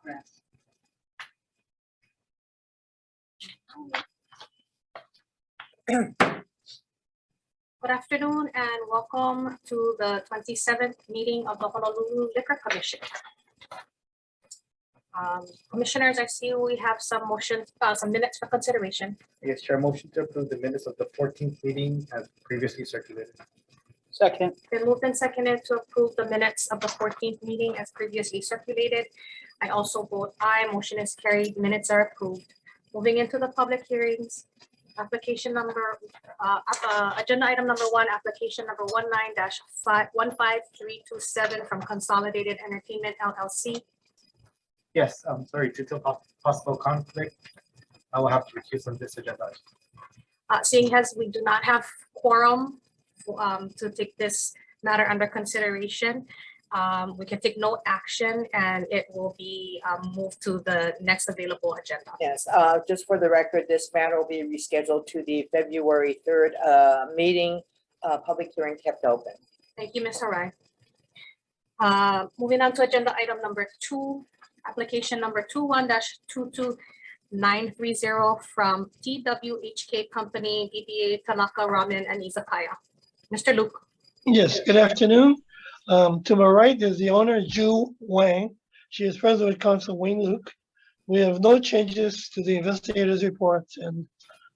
progress. Good afternoon and welcome to the 27th meeting of the Honolulu Liquor Commission. Commissioners, I see we have some motions, some minutes for consideration. Yes, Chair, motion to approve the minutes of the 14th meeting as previously circulated. Second. Been moved and seconded to approve the minutes of the 14th meeting as previously circulated. I also vote aye. Motion is carried. Minutes are approved. Moving into the public hearings. Application number, agenda item number 1, application number 19-15327 from Consolidated Entertainment LLC. Yes, I'm sorry, due to possible conflict, I will have to recuse on this agenda. Seeing as we do not have quorum to take this matter under consideration, we can take no action and it will be moved to the next available agenda. Yes, just for the record, this matter will be rescheduled to the February 3rd meeting, public hearing kept open. Thank you, Ms. Harai. Moving on to agenda item number 2, application number 21-22930 from TWHK Company, DBA Tanaka Ramen and Izakaya. Mr. Luke. Yes, good afternoon. To my right is the owner, Ju Wang. She is present with Counsel Wayne Luke. We have no changes to the investigator's report, and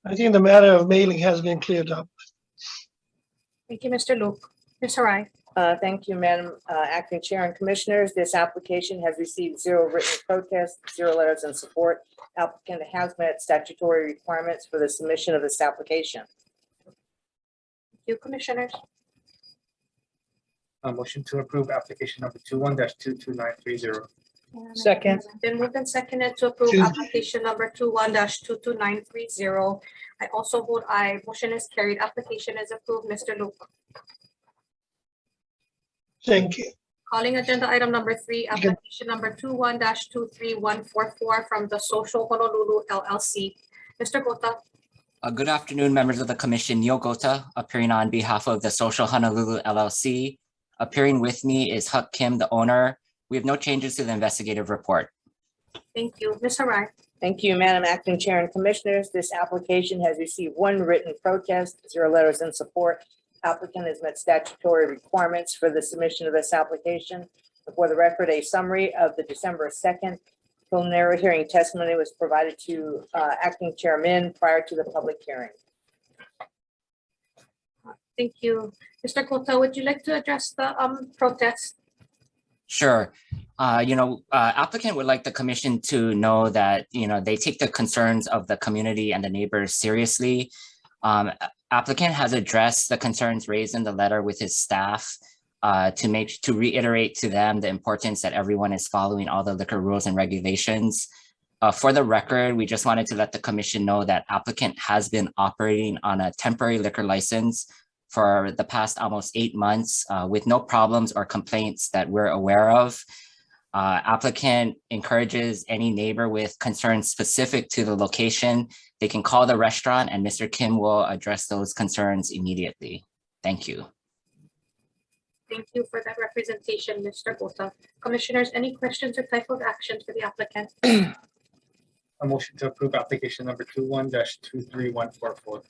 I think the matter of mailing has been cleared up. Thank you, Mr. Luke. Ms. Harai. Thank you, Madam Acting Chair and Commissioners. This application has received 0 written protests, 0 letters in support. Applicant has met statutory requirements for the submission of this application. Thank you, Commissioners. Motion to approve application number 21-22930. Second. Been moved and seconded to approve application number 21-22930. I also vote aye. Motion is carried. Application is approved. Mr. Luke. Thank you. Calling agenda item number 3, application number 21-23144 from the Social Honolulu LLC. Mr. Gota. Good afternoon, members of the Commission. Neil Gota, appearing on behalf of the Social Honolulu LLC. Appearing with me is Huck Kim, the owner. We have no changes to the investigative report. Thank you. Ms. Harai. Thank you, Madam Acting Chair and Commissioners. This application has received 1 written protest, 0 letters in support. Applicant has met statutory requirements for the submission of this application. For the record, a summary of the December 2nd preliminary hearing testimony was provided to Acting Chairman prior to the public hearing. Thank you. Mr. Gota, would you like to address the protest? Sure. Applicant would like the commission to know that, they take the concerns of the community and the neighbors seriously. Applicant has addressed the concerns raised in the letter with his staff to reiterate to them the importance that everyone is following all the liquor rules and regulations. For the record, we just wanted to let the commission know that applicant has been operating on a temporary liquor license for the past almost 8 months with no problems or complaints that we're aware of. Applicant encourages any neighbor with concerns specific to the location. They can call the restaurant and Mr. Kim will address those concerns immediately. Thank you. Thank you for that representation, Mr. Gota. Commissioners, any questions or type of action for the applicant? A motion to approve application number 21-23144.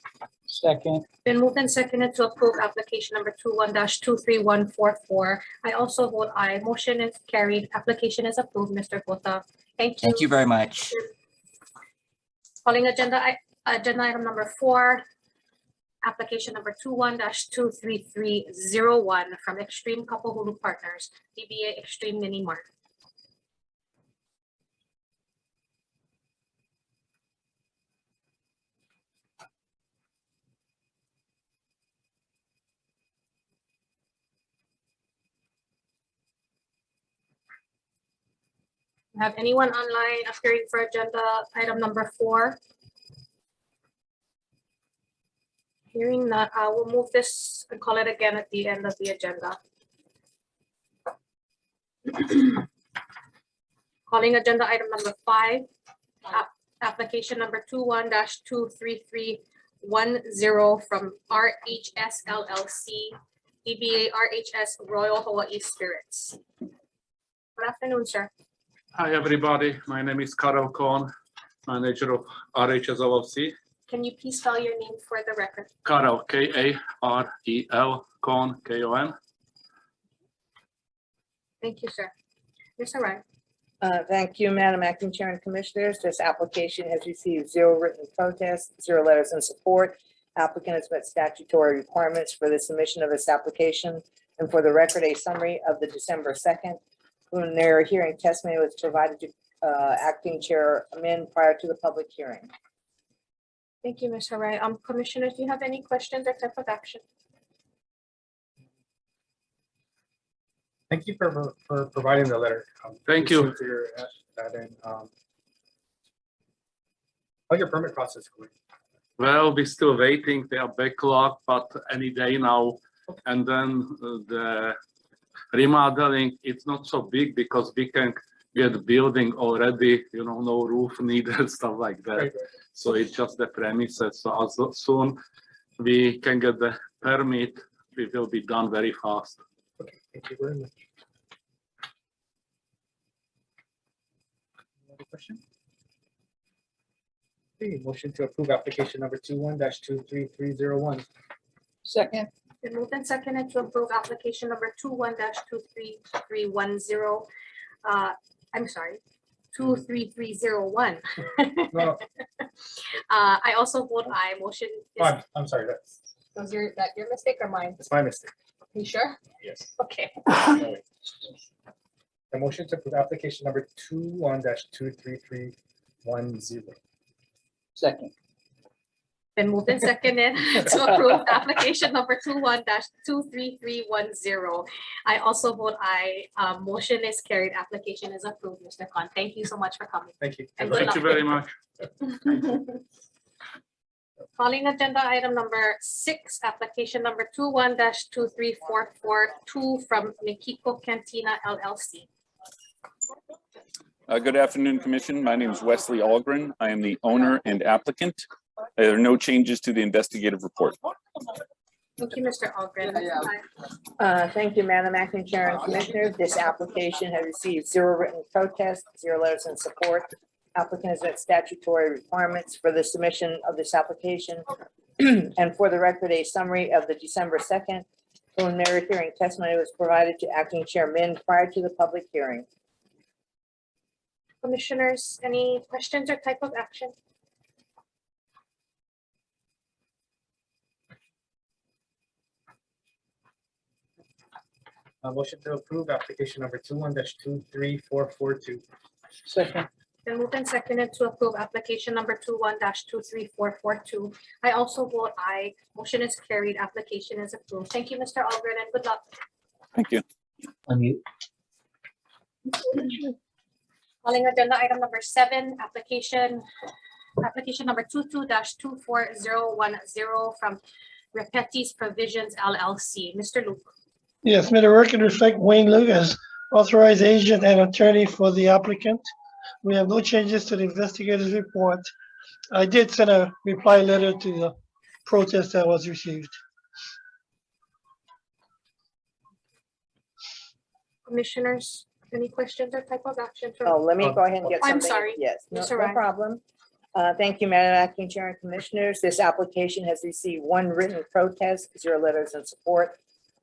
Second. Been moved and seconded to approve application number 21-23144. I also vote aye. Motion is carried. Application is approved, Mr. Gota. Thank you. Thank you very much. Calling agenda item number 4, application number 21-23301 from Extreme Kapahulu Partners, DBA Extreme Mini Mart. Have anyone online appearing for agenda item number 4? Hearing that, I will move this and call it again at the end of the agenda. Calling agenda item number 5, application number 21-23310 from RHS LLC, DBA RHS Royal Hawaii Spirits. Good afternoon, sir. Hi, everybody. My name is Karel Kohn, manager of RHS LLC. Can you please spell your name for the record? Karel, Karel, Kohn, Kon. Thank you, sir. Ms. Harai. Thank you, Madam Acting Chair and Commissioners. This application has received 0 written protests, 0 letters in support. Applicant has met statutory requirements for the submission of this application. And for the record, a summary of the December 2nd preliminary hearing testimony was provided to Acting Chair Amin prior to the public hearing. Thank you, Ms. Harai. Commissioners, do you have any questions or type of action? Thank you for providing the letter. Thank you. we figure that in. How's your permit process going? Well, we're still waiting. They are backlogged, but any day now. And then the remodeling, it's not so big because we can get the building already, no roof needed, stuff like that. Right. So it's just the premises. So as soon we can get the permit, we will be done very fast. Okay, thank you very much. Another question? Okay, motion to approve application number 21-23301. Second. Been moved and seconded to approve application number 21-23310. I'm sorry, 23301. No, I also vote aye. Motion is, I'm sorry, was your mistake or mine? that's my mistake. You sure? Yes. Okay. No, wait. The motion to approve application number 21-23310. Second. Been moved and seconded to approve application number 21-23310. I also vote aye. Motion is carried. Application is approved, Mr. Khan. Thank you so much for coming. Thank you. And good Thank you luck. very much. Calling agenda item number 6, application number 21-23442 from Nikiko Cantina LLC. Good afternoon, Commission. My name is Wesley Algren. I am the owner and applicant. There are no changes to the investigative report. Thank you, Mr. Algren. Thank you, Madam Acting Chair and Commissioners. This application has received 0 written protests, 0 letters in support. Applicant has met statutory requirements for the submission of this application. And for the record, a summary of the December 2nd preliminary hearing testimony was provided to Acting Chair Min prior to the public hearing. Commissioners, any questions or type of action? Motion to approve application number 21-23442. Second. Been moved and seconded to approve application number 21-23442. I also vote aye. Motion is carried. Application is approved. Thank you, Mr. Algren, and good luck. Thank you. Calling agenda item number 7, application number 22-24010 from Repetti's Provisions LLC. Mr. Luke. Yes, may the record reflect Wayne Luke as authorized agent and attorney for the applicant. We have no changes to the investigator's report. I did send a reply letter to the protest that was received. Commissioners, any questions or type of action? Oh, let me go ahead and get I'm something. sorry. Yes, no Mr. Ryan. problem. Thank you, Madam Acting Chair and Commissioners. This application has received 1 written protest, 0 letters in support.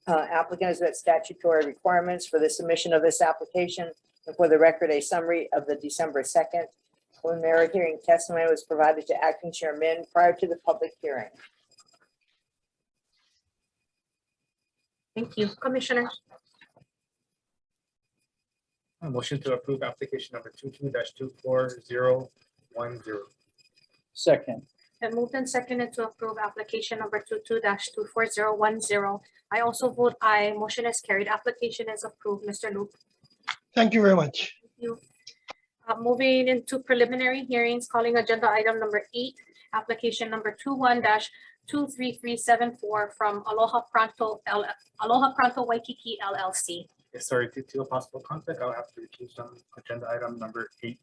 Applicant has met statutory requirements for the submission of this application. And for the record, a summary of the December 2nd preliminary hearing testimony was provided to Acting Chair Min prior to the public hearing. Thank you. Commissioners. Motion to approve application number 22-24010. Second. And moved and seconded to approve application number 22-24010. I also vote aye. Motion is carried. Application is approved. Mr. Luke. Thank you very much. Thank you. Moving into preliminary hearings, calling agenda item number 8, application number 21-23374 from Aloha Pronto Waikiki LLC. Yes, sorry, due to a possible conflict, I'll have to recuse on agenda item number 8.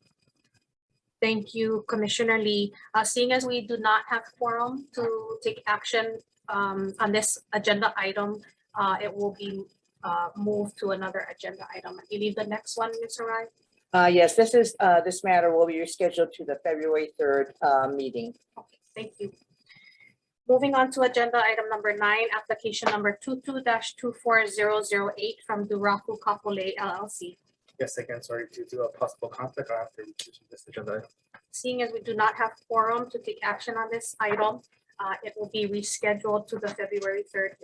Thank you, Commissioner Lee. Seeing as we do not have quorum to take action on this agenda item, it will be moved to another agenda item. I believe the next one, Ms. Arai. Yes, this matter will be rescheduled to the February 3rd meeting. Okay, thank you. Moving on to agenda item number 9, application number 22-24008 from Duraku Kapolei LLC. Yes, again, sorry, due to a possible conflict, I have to recuse from this agenda item. Seeing as we do not have quorum to take action on this item, it will be rescheduled to the February 3rd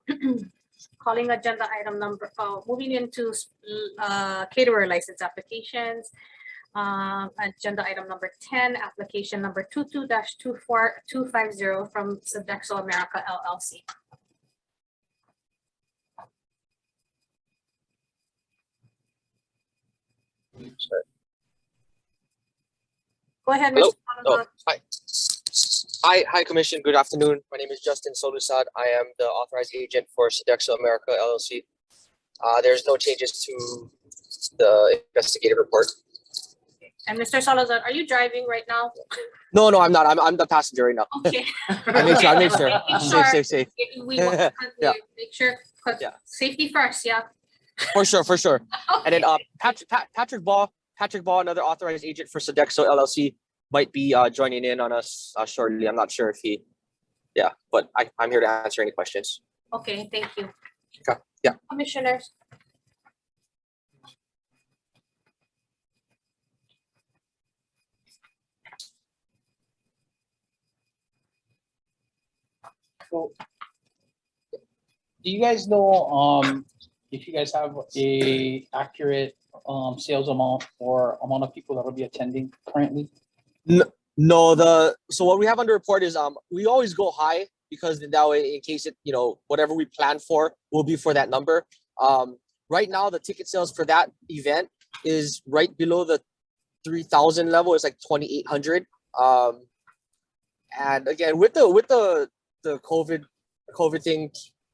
hearing. Calling agenda item number, moving into caterer license applications. Agenda item number 10, application number 22-24250 from Sodexo America LLC. Go ahead, Hello? Mr. Salazar. Hi, Commission. Good afternoon. My name is Justin Solusad. I am the authorized agent for Sodexo America LLC. There's no changes to the investigative report. And Mr. Salazar, are you driving right now? No, I'm not. I'm the passenger right now. Okay. I make sure. Making sure. Safe. We want to Yeah. make sure, because Yeah. safety first, yeah. For sure. And then Okay. Patrick Ball, another authorized agent for Sodexo LLC, might be joining in on us shortly. I'm not sure if he, but I'm here to answer any questions. Okay, thank you. Okay, yeah. Commissioners. Do you guys know if you guys have a accurate sales amount or amount of people that will be attending currently? No, so what we have on the report is we always go high because that way in case it, whatever we plan for will be for that number. Right now the ticket sales for that event is right below the 3,000 level. It's like 2,800. And again with the COVID thing,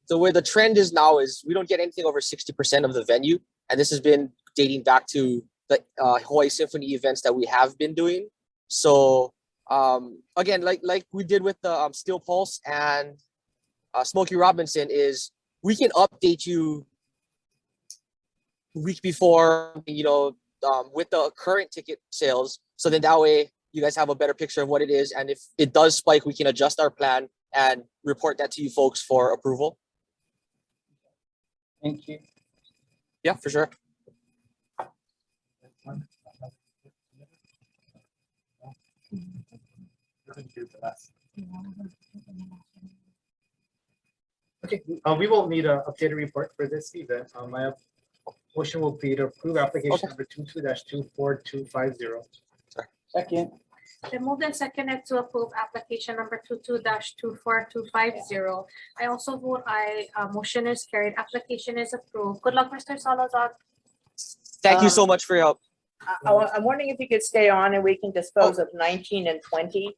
the way the trend is now is we don't get anything over 60% of the venue, and this has been dating back to the Hawaii Symphony events that we have been doing. So again, like we did with the Steel Pulse and Smokey Robinson, is we can update you week before, with the current ticket sales. So then that way you guys have a better picture of what it is. And if it does spike, we can adjust our plan and report that to you folks for approval. Thank you. Yeah, for sure. Okay, we will need an updated report for this event. My motion will be to approve application number 22-24250. Second. Then moved and seconded to approve application number 22-24250. I also vote aye. Motion is carried. Application is approved. Good luck, Mr. Salazar. Thank you so much for your help. I'm wondering if you could stay on and we can dispose of 19 and 20,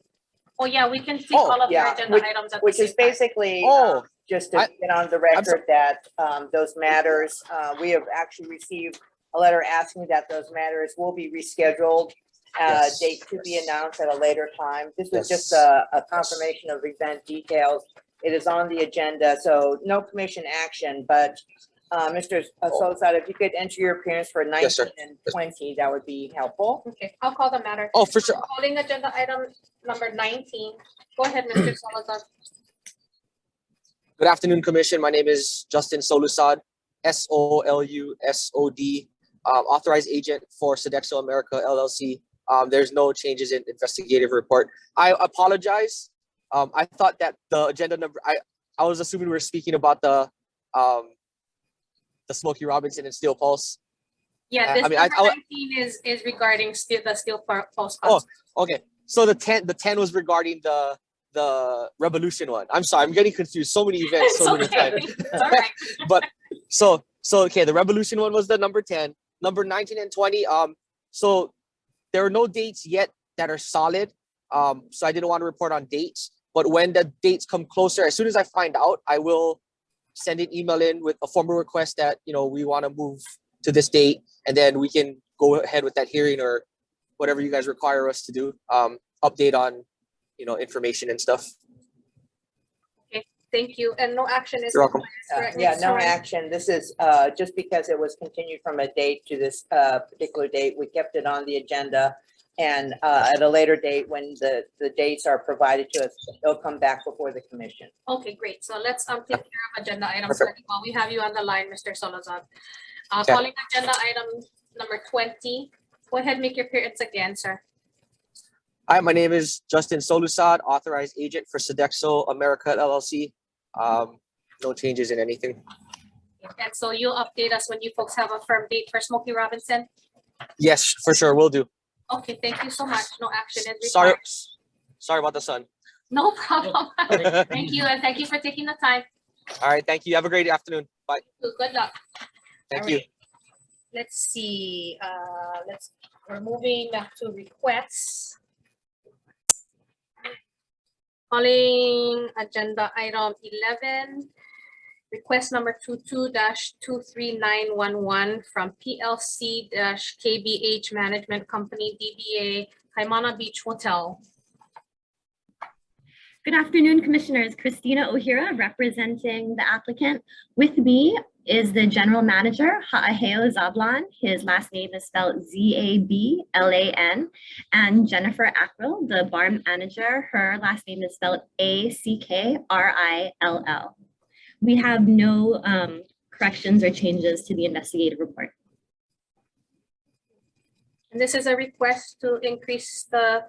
Oh, yeah, we can see all of your yeah, agenda items at the which same is time. basically Oh, just to I- get on the record that those matters, we have actually received a letter asking that those matters will be rescheduled. Yes. Date to be announced at a later time. This was Yes. just a confirmation of event details. It is on the agenda, so no commission action, but Mr. Solzad, if you could enter your appearance for 19 Yes, sir. and 20, that would be helpful. Okay, I'll call the matter. Oh, for sure. Calling agenda item number 19. Go ahead, Mr. Salazar. Good afternoon, Commission. My name is Justin Solusad, Solusod, authorized agent for Sodexo America LLC. There's no changes in investigative report. I apologize. I thought that the agenda number, I was assuming we were speaking about the Smokey Robinson and Steel Pulse. Yeah, this I mean, number 19 is regarding the steel pulse. Oh, okay. So the 10 was regarding the Revolution one. I'm sorry, I'm getting confused. So many events, so many times. It's all right. But so okay, the Revolution one was the number 10. Number 19 and 20. So there are no dates yet that are solid. So I didn't want to report on dates. But when the dates come closer, as soon as I find out, I will send an email in with a formal request that we want to move to this date, and then we can go ahead with that hearing or whatever you guys require us to do. Update on information and stuff. Okay, thank you. And no action is You're welcome. required, correct, Yeah, Mrs. no Soren? action. This is just because it was continued from a date to this particular date, we kept it on the agenda. And at a later date, when the dates are provided to us, it'll come back before the commission. Okay, great. So let's take care of agenda items Perfect. while we have you on the line, Mr. Salazar. Okay. Calling agenda item number 20. Go ahead, make your appearance again, sir. Hi, my name is Justin Solusad, authorized agent for Sodexo America LLC. No changes in anything. And so you'll update us when you folks have a firm date for Smokey Robinson? Yes, for sure, will do. Okay, thank you so much. No action is Sorry, required. sorry about the sun. No problem. All Thank you, and thank you for taking the time. right, thank you. Have a great afternoon. Bye. Good luck. Thank All you. right. Let's see, we're moving back to requests. Calling agenda item 11, request number 22-23911 from PLC-KBH Management Company, DBA Kaimana Beach Hotel. Good afternoon, Commissioners. Christina Ohira representing the applicant. With me is the General Manager, Ha'aheo Zablan. His last name is spelled Z-A-B-L-A-N. And Jennifer Ackrill, the Bar Manager. Her last name is spelled A-C-K-R-I-L-L. We have no corrections or changes to the investigative report. And this is a request to increase the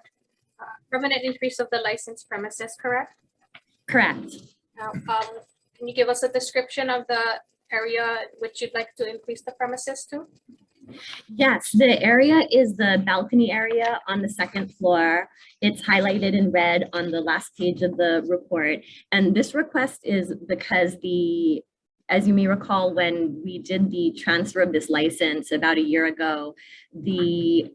permanent increase of the licensed premises, correct? Correct. Now, can you give us a description of the area which you'd like to increase the premises to? Yes, the area is the balcony area on the second floor. It's highlighted in red on the last page of the report. And this request is because as you may recall, when we did the transfer of this license about a year ago, the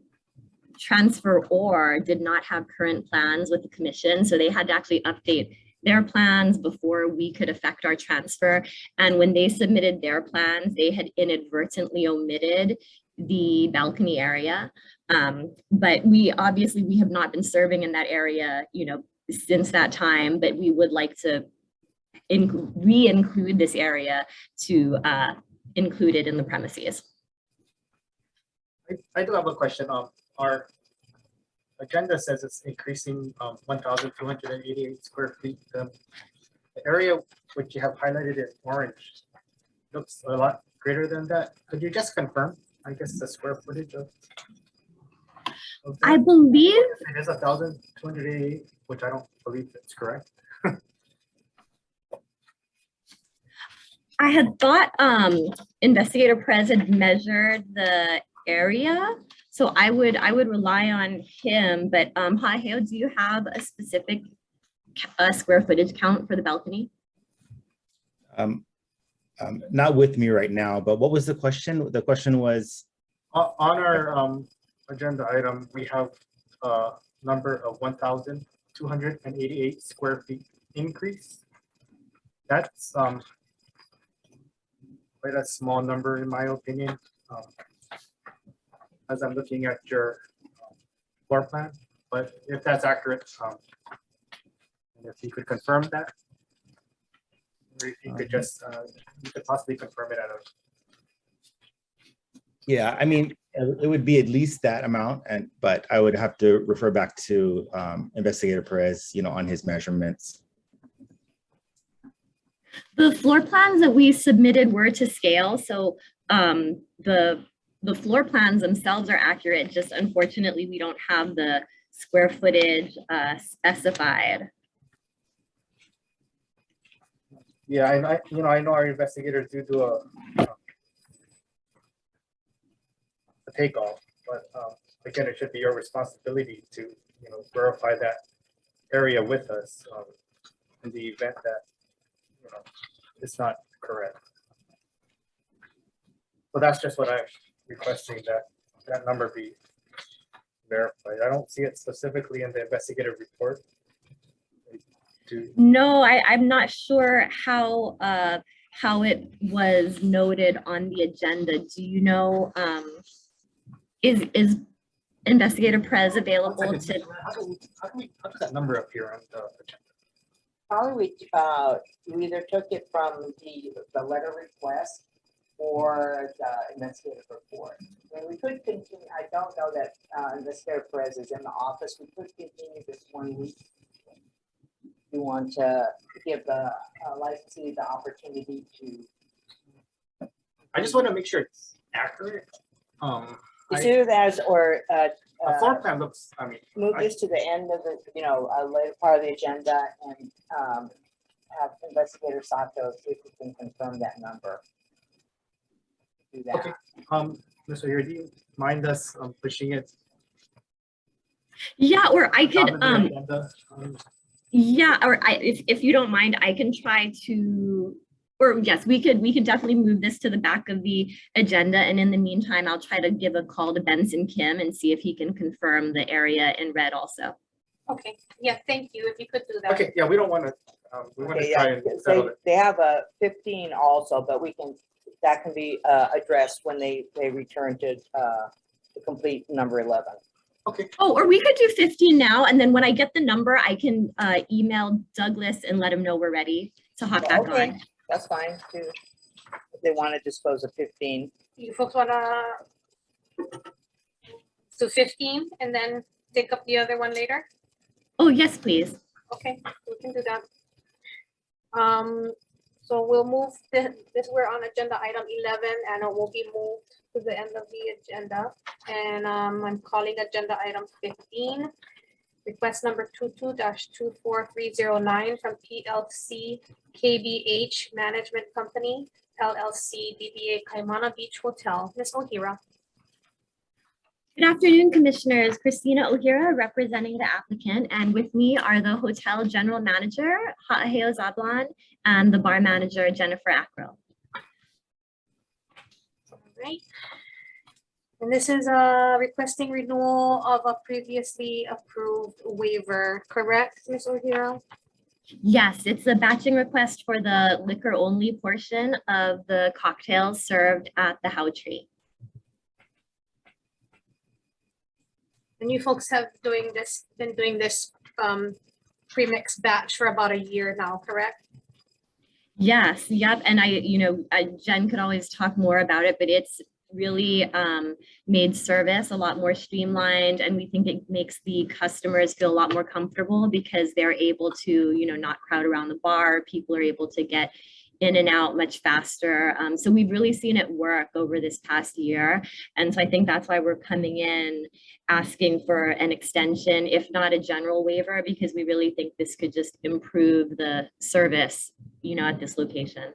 transferor did not have current plans with the commission. So they had to actually update their plans before we could affect our transfer. And when they submitted their plans, they had inadvertently omitted the balcony area. But we have not been serving in that area, since that time, but we would like to re-include this area to include it in the premises. I do have a question. Our agenda says it's increasing 1,288 square feet. The area which you have highlighted in orange looks a lot greater than that. Could you just confirm, I guess, the square footage of I that? believe It is 1,288, which I don't believe that's correct. I had thought Investigator Perez had measured the area, so I would rely on him. But Ha'aheo, do you have a specific square footage count for the balcony? Not with me right now, but what was the question? The question was On our agenda item, we have a number of 1,288 square feet increase. That's quite a small number in my opinion. As I'm looking at your floor plan, but if that's accurate, and if you could confirm that, or if you could just, you could possibly confirm it out of. yeah, I mean, it would be at least that amount, but I would have to refer back to Investigator Perez, on his measurements. The floor plans that we submitted were to scale, so the floor plans themselves are accurate. Just unfortunately, we don't have the square footage specified. Yeah, and I know our investigators do a takeoff, but again, it should be your responsibility to verify that area with us in the event that it's not correct. So that's just what I'm requesting, that number be verified. I don't see it specifically in the investigative report. No, I'm not sure how it was noted on the agenda. Do you know, is Investigator Perez available to? How does that number appear on the agenda? Probably we either took it from the letter request or the investigative report. I mean, we could continue, I don't know that Investigator Perez is in the office. We could continue this 1 week. You want to give the licensee the opportunity to. I just want to make sure it's accurate. It's either that or A floor plan looks, I mean, move this to the end of the, a later part of the agenda and have Investigator Sato see if we can confirm that number. Do that. okay, Mr. Here, do you mind us pushing it? Yeah, or I down could, in the agenda? yeah, or if you don't mind, I can try to, or yes, we could definitely move this to the back of the agenda. And in the meantime, I'll try to give a call to Benson Kim and see if he can confirm the area in red also. Okay, yeah, thank you. If you could do that. Okay, yeah, we don't want to, we want to Okay, try yeah, and because settle it. they have a 15 also, but that can be addressed when they return to complete number 11. Okay, Oh, or we could do 15 now, and then when I get the number, I can email Douglas and let him know we're ready to hop back Okay, on. that's fine too. If they want to dispose of 15. You folks wanna do 15 and then take up the other one later? Oh, yes, please. Okay, we can do that. So we'll move this, we're on agenda item 11 and it will be moved to the end of the agenda. And I'm calling agenda item 15. Request number 22-24309 from PLC KBH Management Company, LLC DBA Kaimana Beach Hotel. Ms. Ohira. Good afternoon, Commissioners. Christina Ohira representing the applicant, and with me are the hotel general manager, Ha'aheo Zablan, and the bar manager, Jennifer Ackrell. All right. And this is requesting renewal of a previously approved waiver, correct, Ms. Ohira? Yes, it's a batching request for the liquor only portion of the cocktails served at the How Tree. And you folks have been doing this premix batch for about a year now, correct? Yes, yep. And Jen could always talk more about it, but it's really made service a lot more streamlined, and we think it makes the customers feel a lot more comfortable because they're able to, not crowd around the bar. People are able to get in and out much faster. So we've really seen it work over this past year. And so I think that's why we're coming in asking for an extension, if not a general waiver, because we really think this could just improve the service, at this location.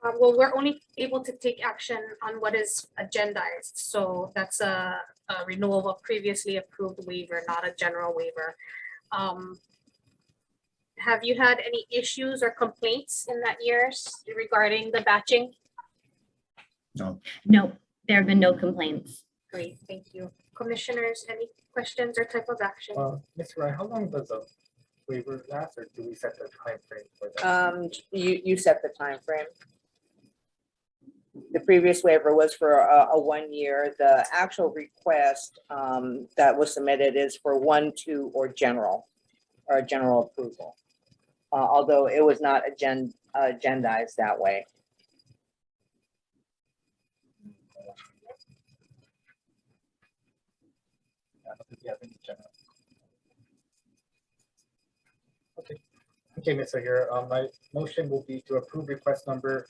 Well, we're only able to take action on what is agendized. So that's a renewal of a previously approved waiver, not a general waiver. Have you had any issues or complaints in that years regarding the batching? No. No, there have been no complaints. Great, thank you. Commissioners, any questions or type of action? Ms. Rai, how long does a waiver last, or do we set the time frame for that? You set the time frame. The previous waiver was for a 1 year. The actual request that was submitted is for 1, 2, or general approval. Although it was not agendized that way. I don't think we have any general. Okay, Ms. Aguirre, my motion will be to approve request number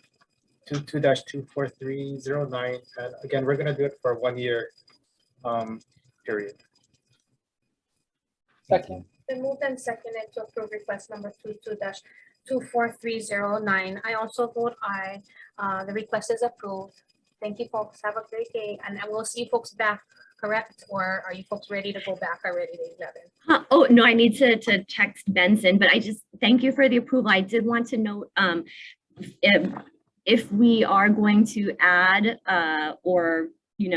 22-24309, and again, we're gonna do it for a 1 year period. Second. Been moved and seconded to approve request number 22-24309. I also vote aye. The request is approved. Thank you, folks. Have a great day, and we'll see you folks back, correct? Or are you folks ready to go back already to 11? Oh, no, I need to text Benson, but I just thank you for the approval. I did want to note if we are going to add or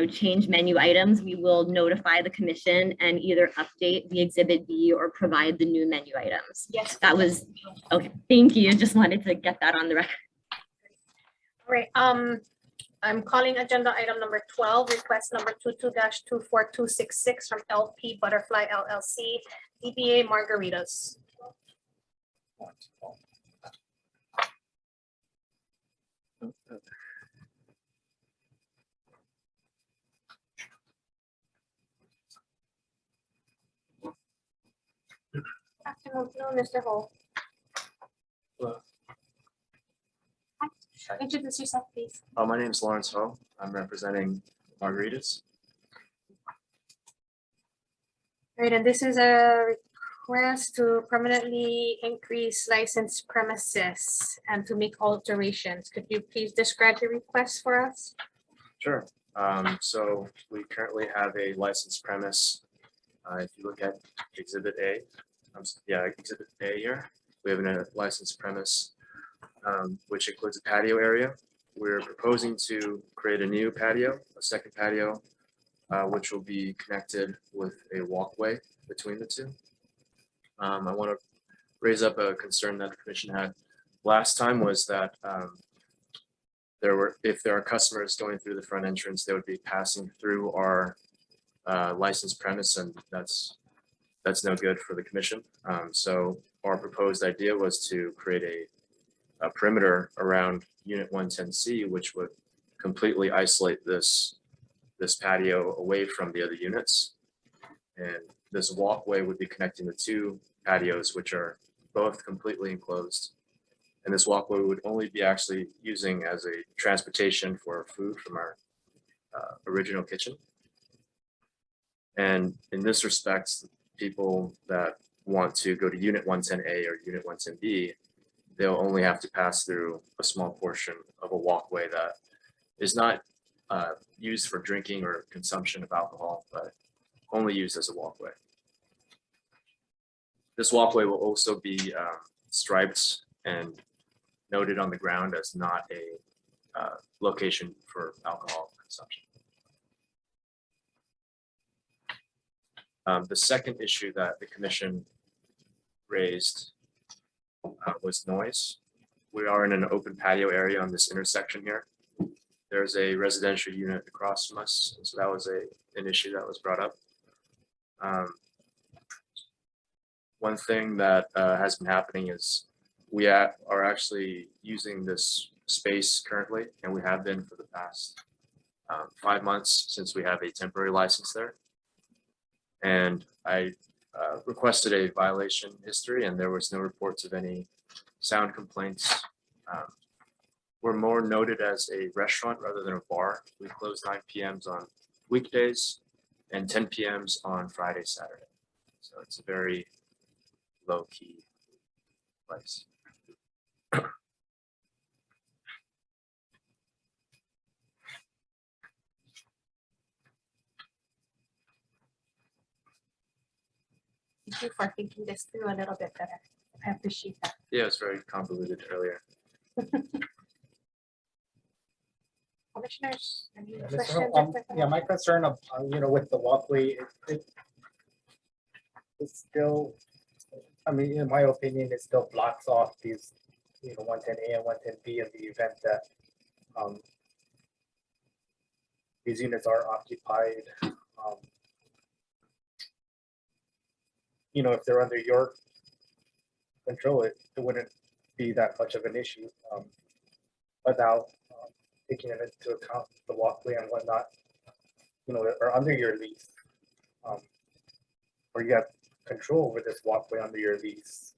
change menu items, we will notify the commission and either update the exhibit B or provide the new menu items. Yes. That was okay. Thank you. Just wanted to get that on the record. All right. I'm calling agenda item number 12, request number 22-24266 from LP Butterfly LLC, DBA Margaritas. Afternoon, Mr. Ho. Introduce yourself, please. My name is Lawrence Ho. I'm representing Margaritas. Right, and this is a request to permanently increase licensed premises and to make alterations. Could you please describe the request for us? Sure. So we currently have a licensed premise. If you look at Exhibit A, Exhibit A here, we have a licensed premise, which includes a patio area. We're proposing to create a new patio, a second patio, which will be connected with a walkway between the two. I want to raise up a concern that the commission had last time, was that if there are customers going through the front entrance, they would be passing through our licensed premise, and that's no good for the commission. So our proposed idea was to create a perimeter around Unit 110C, which would completely isolate this patio away from the other units. And this walkway would be connecting the two patios, which are both completely enclosed. And this walkway would only be actually using as a transportation for food from our original kitchen. And in this respect, people that want to go to Unit 110A or Unit 110B, they'll only have to pass through a small portion of a walkway that is not used for drinking or consumption of alcohol, but only used as a walkway. This walkway will also be striped and noted on the ground as not a location for alcohol consumption. The second issue that the commission raised was noise. We are in an open patio area on this intersection here. There's a residential unit across from us, so that was an issue that was brought up. One thing that has been happening is we are actually using this space currently, and we have been for the past 5 months since we have a temporary license there. And I requested a violation history, and there was no reports of any sound complaints. We're more noted as a restaurant rather than a bar. We close 9 p.m. on weekdays and 10 p.m. on Friday, Saturday. So it's a very low-key place. Thank you for thinking this through a little bit better. I appreciate that. Yeah, it's very convoluted earlier. Commissioners, any Yeah, questions? yeah, my concern of, with the walkway, it's still, I mean, in my opinion, it still blocks off these, 110A and 110B in the event that these units are occupied. If they're under your control, it wouldn't be that much of an issue. But now, taking it into account, the walkway and whatnot, are under your lease, or you have control over this walkway under your lease,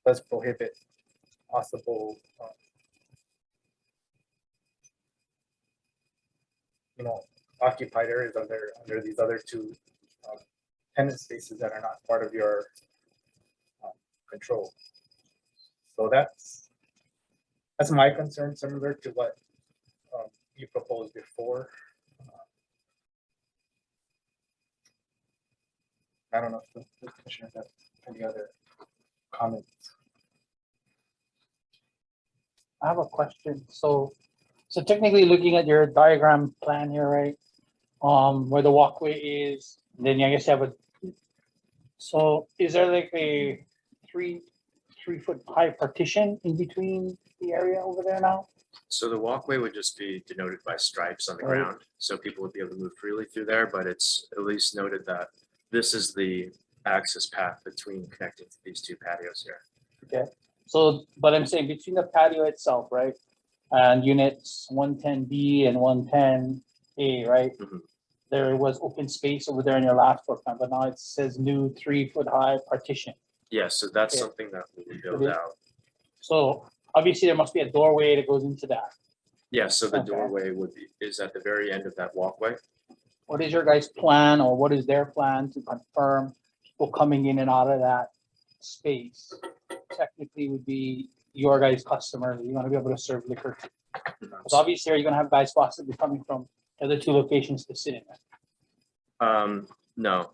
does prohibit possible, occupied areas under these other two tenant spaces that are not part of your control. So that's my concern, similar to what you proposed before. I don't know if the commissioner has any other comments. I have a question. So technically looking at your diagram plan here, right? Where the walkway is, then I guess you have so is there like a three 3 foot high partition in between the area over there now? So the walkway would just be denoted by stripes on the Right. ground, so people would be able to move freely through there, but it's at least noted that this is the access path between connecting to these two patios here. So, but I'm saying between the patio itself, right? And units 110B and 110A, right? Mhm. There was open space over there in your last floor plan, but now it says new 3 foot high partition. Yeah, so that's Okay. something that we would build Okay. out. So obviously there must be a doorway that goes into that. Yeah, so the Okay. doorway is at the very end of that walkway. What is your guys' plan or what is their plan to confirm people coming in and out of that space? Technically would be your guys' customer, you wanna be able to serve liquor. Because obviously you're gonna have guys possibly coming from the other two locations to sit in there. No,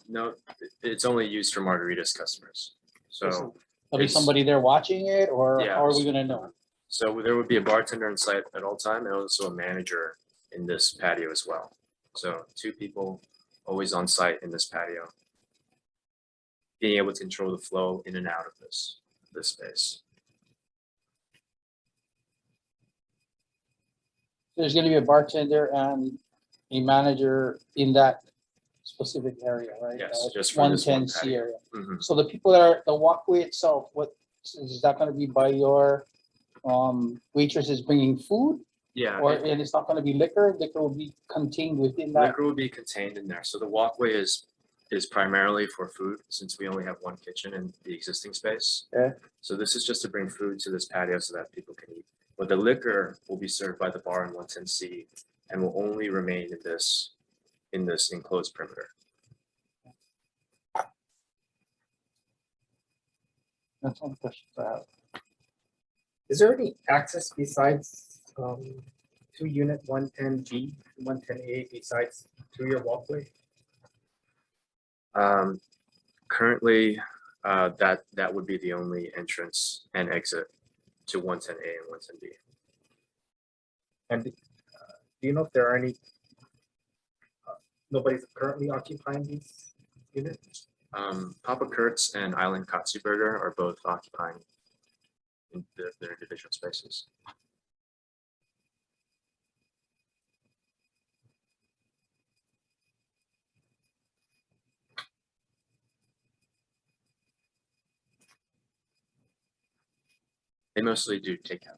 it's only used for margaritas customers. So There'll be it's- somebody there watching it, or Yeah. how are we gonna know? So there would be a bartender on site at all time and also a manager in this patio as well. So 2 people always on site in this patio. Being able to control the flow in and out of this space. There's gonna be a bartender and a manager in that specific area, right? Yes, just for One this one ten C patio. area. Mhm. So the people that are, the walkway itself, what, is that gonna be by your waitresses bringing food? Yeah, Or, and it's not gonna be liquor, liquor will be contained within that? liquor will be contained in there. So the walkway is primarily for food since we only have one kitchen in the existing space. Okay. So this is just to bring food to this patio so that people can eat. But the liquor will be served by the bar in 110C and will only remain in this enclosed perimeter. That's one question I have. Is there any access besides to unit 110B, 110A besides through your walkway? Currently, that would be the only entrance and exit to 110A and 110B. And do you know if there are any, nobody's currently occupying these units? Papa Kurt's and Island Katsu Burger are both occupying in their individual spaces. They mostly do takeout.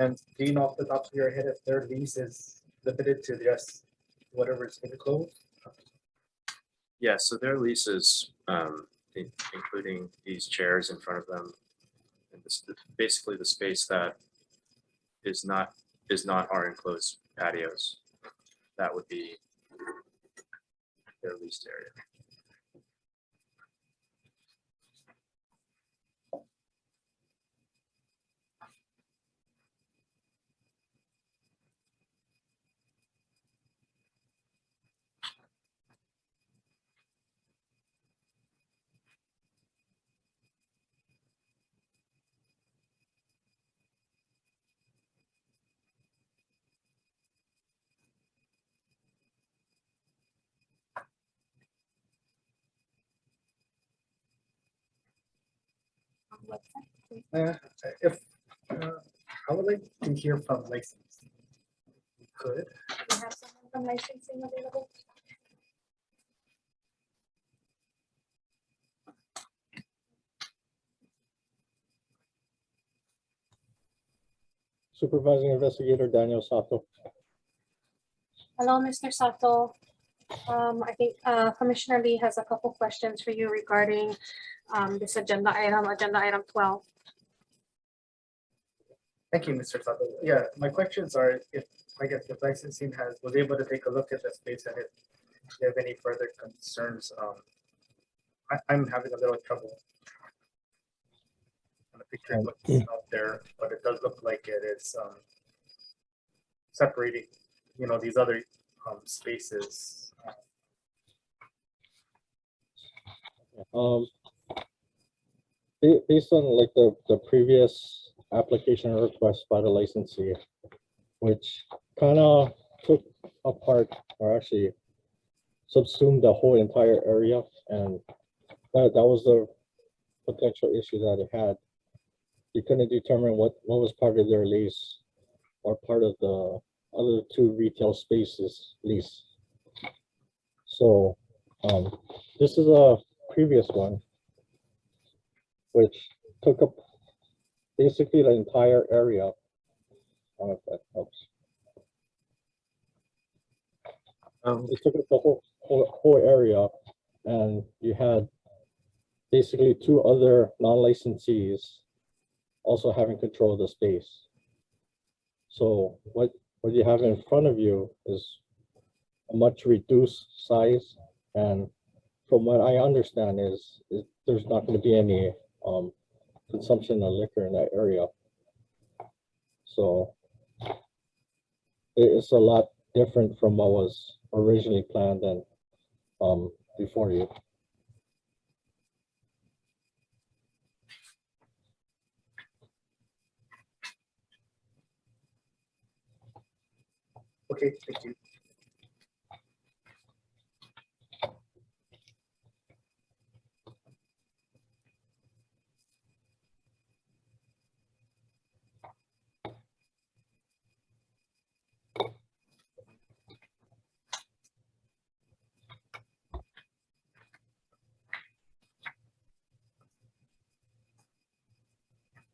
And do you know off the top of your head if their lease is limited to just whatever is going to close? Yeah, so their leases, including these chairs in front of them, and this, basically the space that is not our enclosed patios. That would be their leased area. If I would like to hear from license. Could. We have someone from licensing available. Supervising Investigator Daniel Sato. Hello, Mr. Sato. I think Commissioner Lee has a couple questions for you regarding this agenda item 12. Thank you, Mr. Sato. Yeah, my questions are if licensing was able to take a look at the space and if you have any further concerns. I'm having a little trouble on the picture looking out there, but it does look like it is separating, these other spaces. Based on like the previous application request by the licensee, which kind of took apart or actually subsumed the whole entire area, and that was the potential issue that it had. You couldn't determine what was part of their lease or part of the other two retail spaces lease. So this is a previous one, which took up basically the entire area. I don't know if that helps. It took up the whole area, and you had basically two other non-licensees also having control of the space. So what you have in front of you is a much reduced size, and from what I understand is there's not going to be any consumption of liquor in that area. So it's a lot different from what was originally planned and before you. Okay, thank you.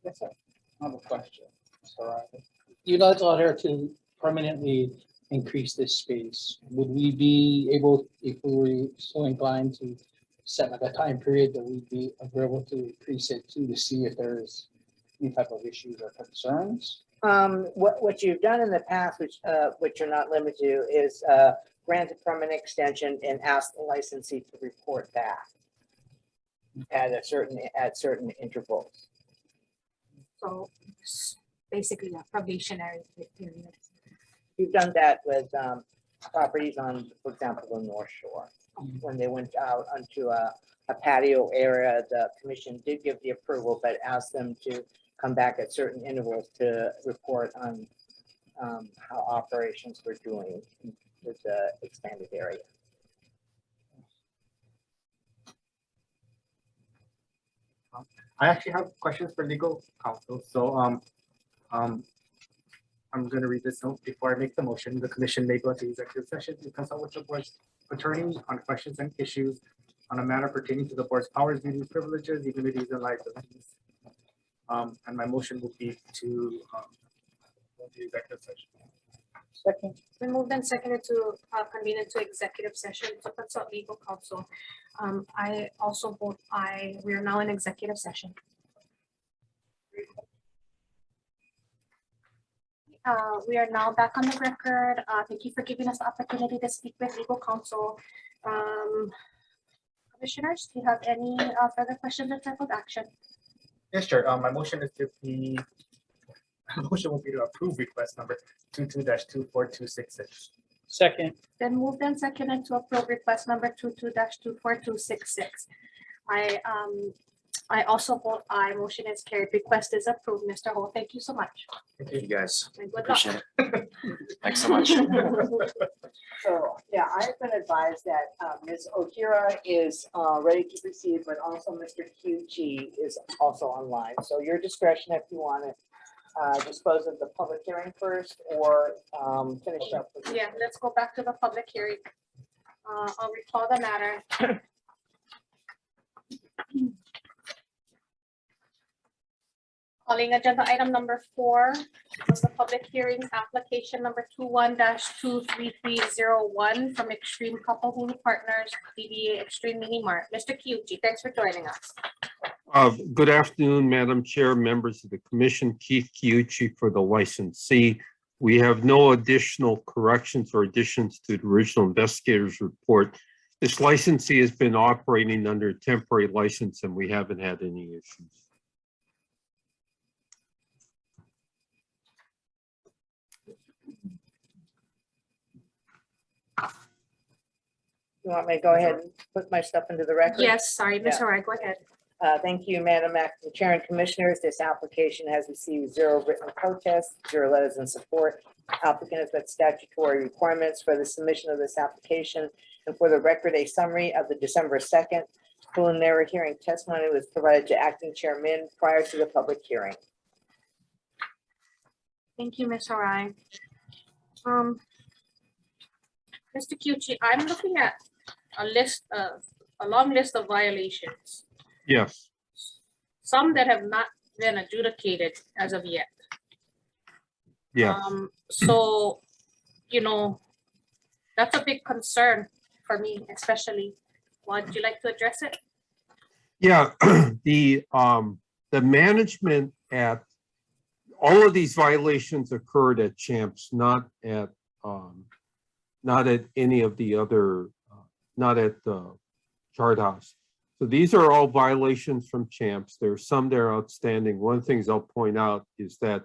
Yes, sir. I have a question. So, you guys are here to permanently increase this space. Would we be able, if we were so inclined, to set like a time period that we'd be able to increase it to see if there's any type of issues or concerns? What you've done in the past, which you're not limited to, is grant a permanent extension and ask the licensee to report back at certain intervals. So basically a probationary period. You've done that with properties on, for example, the North Shore. When they went out onto a patio area, the commission did give the approval, but asked them to come back at certain intervals to report on how operations were doing with the expanded area. I actually have questions for legal counsel. So I'm going to read this note before I make the motion. The commission may go into executive session to consult with the board's attorney on questions and issues on a matter pertaining to the board's powers, duties, privileges, immunities, and liabilities. And my motion will be to go into executive session. Second. We moved and seconded to convene into executive session to consult legal counsel. I also vote aye. We are now in executive session. We are now back on the record. Thank you for giving us the opportunity to speak with legal counsel. Commissioners, do you have any further questions or type of action? Yes, sure. My motion is to be, motion will be to approve request number 22-24266. Second. Then moved and seconded to approve request number 22-24266. I also vote aye. Motion is carried. Request is approved. Mr. Ho, thank you so much. Thank you, guys. And good luck. Appreciate it. Thanks so much. So, yeah, I've been advised that Ms. Ohira is ready to proceed, but also Mr. Kyuchi is also online. So your discretion if you want to dispose of the public hearing first or finish up. with- Yeah, let's go back to the public hearing. I'll recall the matter. Calling agenda item number 4 was the public hearing application number 21-23301 from Extreme Couple Partners, DBA Extreme Mini Mart. Mr. Kyuchi, thanks for joining us. Good afternoon, Madam Chair, members of the commission. Keith Kyuchi for the licensee. We have no additional corrections or additions to the original investigator's report. This licensee has been operating under a temporary license and we haven't had any issues. You want me to go ahead and put my stuff into the record? Yes, sorry, Ms. Harai, go ahead. Thank you, Madam Acting Chair and Commissioners. This application has received 0 written protests, 0 letters in support. Applicant has met statutory requirements for the submission of this application. And for the record, a summary of the December 2nd preliminary hearing testimony was provided to Acting Chairman prior to the public hearing. Thank you, Ms. Harai. Mr. Kyuchi, I'm looking at a long list of violations, Yes, some that have not been adjudicated as of yet. yes. So, you know, that's a big concern for me, especially. Would you like to address it? Yeah, the management at all of these violations occurred at Champs, not at any of the other, not at the Chart House. So these are all violations from Champs. There's some that are outstanding. One of the things I'll point out is that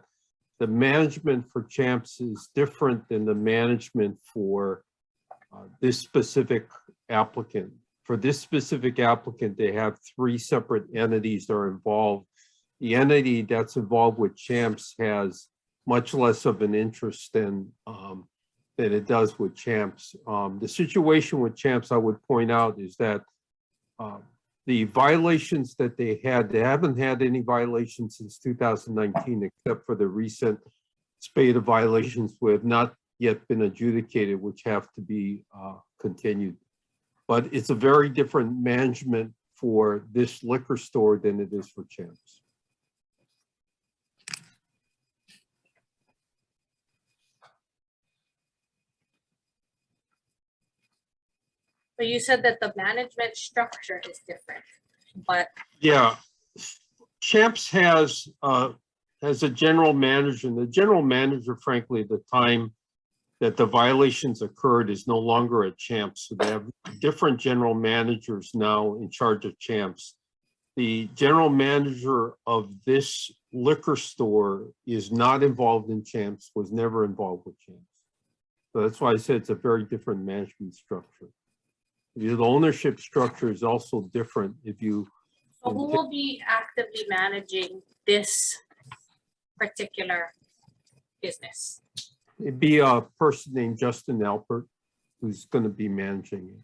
the management for Champs is different than the management for this specific applicant. For this specific applicant, they have 3 separate entities that are involved. The entity that's involved with Champs has much less of an interest than it does with Champs. The situation with Champs, I would point out, is that the violations that they haven't had any violations since 2019, except for the recent spate of violations which have not yet been adjudicated, which have to be continued. But it's a very different management for this liquor store than it is for Champs. So you said that the management structure is different, but Yeah, Champs has a general manager, and the general manager, frankly, at the time that the violations occurred is no longer at Champs. So they have different general managers now in charge of Champs. The general manager of this liquor store is not involved in Champs, was never involved with Champs. So that's why I said it's a very different management structure. The ownership structure is also different if you. so who will be actively managing this particular business? It'd be a person named Justin Alpert who's going to be managing it.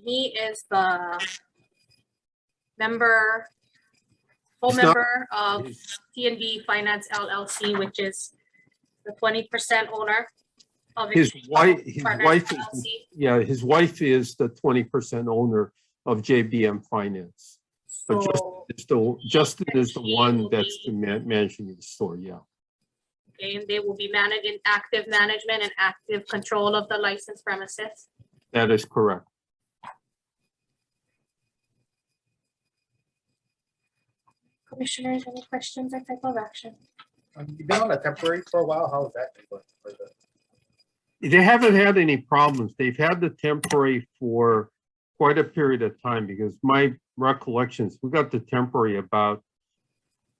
He is the full He's not- member of TNB Finance LLC, which is the 20% owner of His wife Partners is, LLC. yeah, his wife is the 20% owner of JBM Finance. But So, Justin is the one that's managing the store, yeah. okay, and they will be managing active management and active control of the licensed premises. That is correct. Commissioners, any questions or type of action? You've been on a temporary for a while. How is that going? They haven't had any problems. They've had the temporary for quite a period of time, because my recollections, we got the temporary about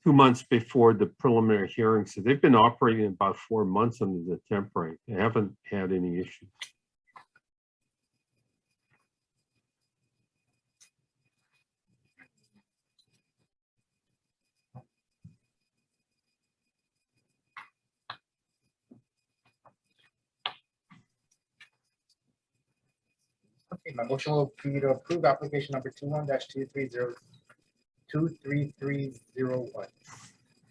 2 months before the preliminary hearing. So they've been operating about 4 months under the temporary. They haven't had any issues. Okay, my motion will be to approve application number 21-23301.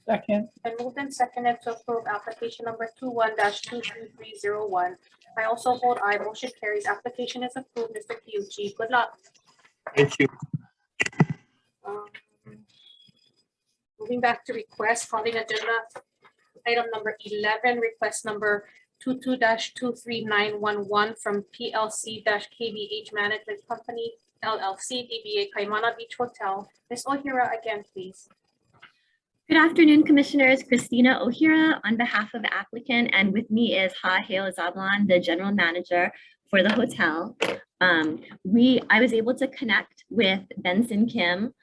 Second. And moved and seconded to approve application number 21-23301. I also vote aye. Motion carries. Application is approved. Mr. Kyuchi, good luck. Thank you. Moving back to request, calling agenda item number 11, request number 22-23911 from PLC-KBH Management Company, LLC, DBA Kaimana Beach Hotel. Ms. Ohira again, please. Good afternoon, Commissioners. Christina Ohira on behalf of the applicant, and with me is Ha-Hail Zablan, the General Manager for the hotel. I was able to connect with Benson Kim,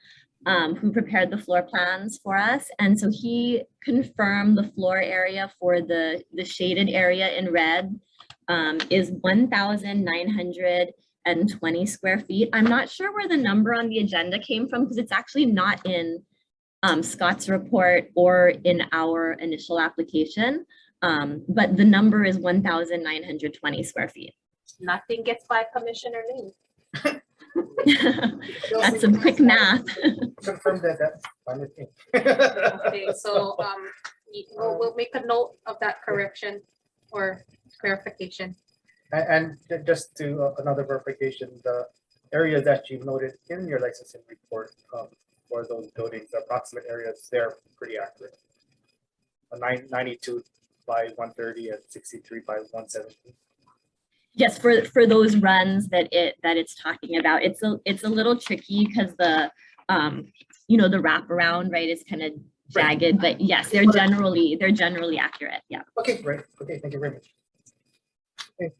who prepared the floor plans for us. And so he confirmed the floor area for the shaded area in red is 1,900 220 square feet. I'm not sure where the number on the agenda came from because it's actually not in Scott's report or in our initial application. But the number is 1,920 square feet. Nothing gets by Commissioner Lee. That's some quick math. Confirm that that's fine with me. Okay, so we'll make a note of that correction or clarification. And just to another verification, the area that you noted in your licensing report for those buildings, the approximate areas, they're pretty accurate. 92 by 130 and 63 by 170. Yes, for those runs that it's talking about, it's a little tricky because the the wraparound, right, is kind of jagged, but yes, they're generally accurate. Yeah. Okay, great. Okay, thank you very much. Okay,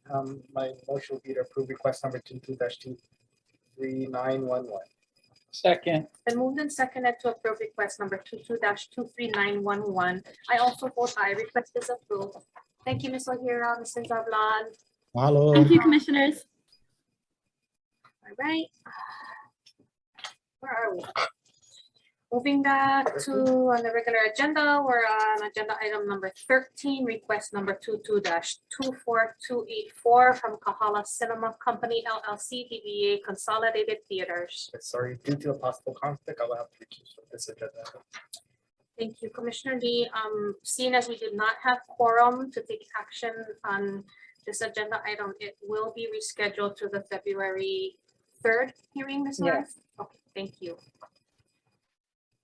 my motion will be to approve request number 22-23911. Second. Then moved and seconded to approve request number 22-23911. I also vote aye. Request is approved. Thank you, Ms. O'Hara, Ms. Zablan. Mahalo. Thank you, commissioners. All right. Where are we? Moving back to on the regular agenda, we're on agenda item number 13, request number 22-24284 from Kahala Cinema Company LLC, DBA Consolidated Theaters. Sorry, due to a possible conflict, I will have to recuse from this agenda. Thank you, Commissioner Lee. Seeing as we did not have quorum to take action on this agenda item, it will be rescheduled to the February 3rd hearing, Ms. Yes. Lawrence. Okay, thank you.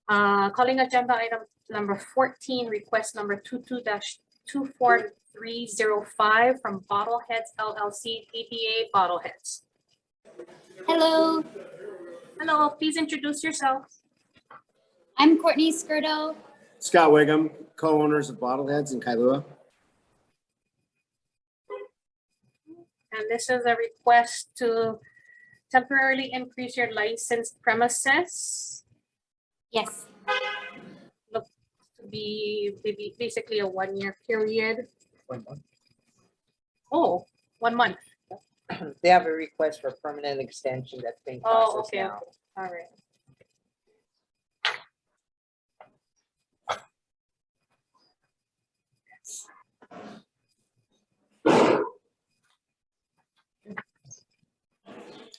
Calling agenda item number 14, request number 22-24305 from Bottleheads LLC, DBA Bottleheads. Hello, Hello, please introduce yourself. I'm Courtney Skirdo. Scott Wiggum, co-owners of Bottleheads in Kailua. And this is a request to temporarily increase your licensed premises. Yes, Looks to be basically a 1-year period. 1 month. Oh, 1 month. They have a request for permanent extension that's being Oh, processed okay, now. okay. All right.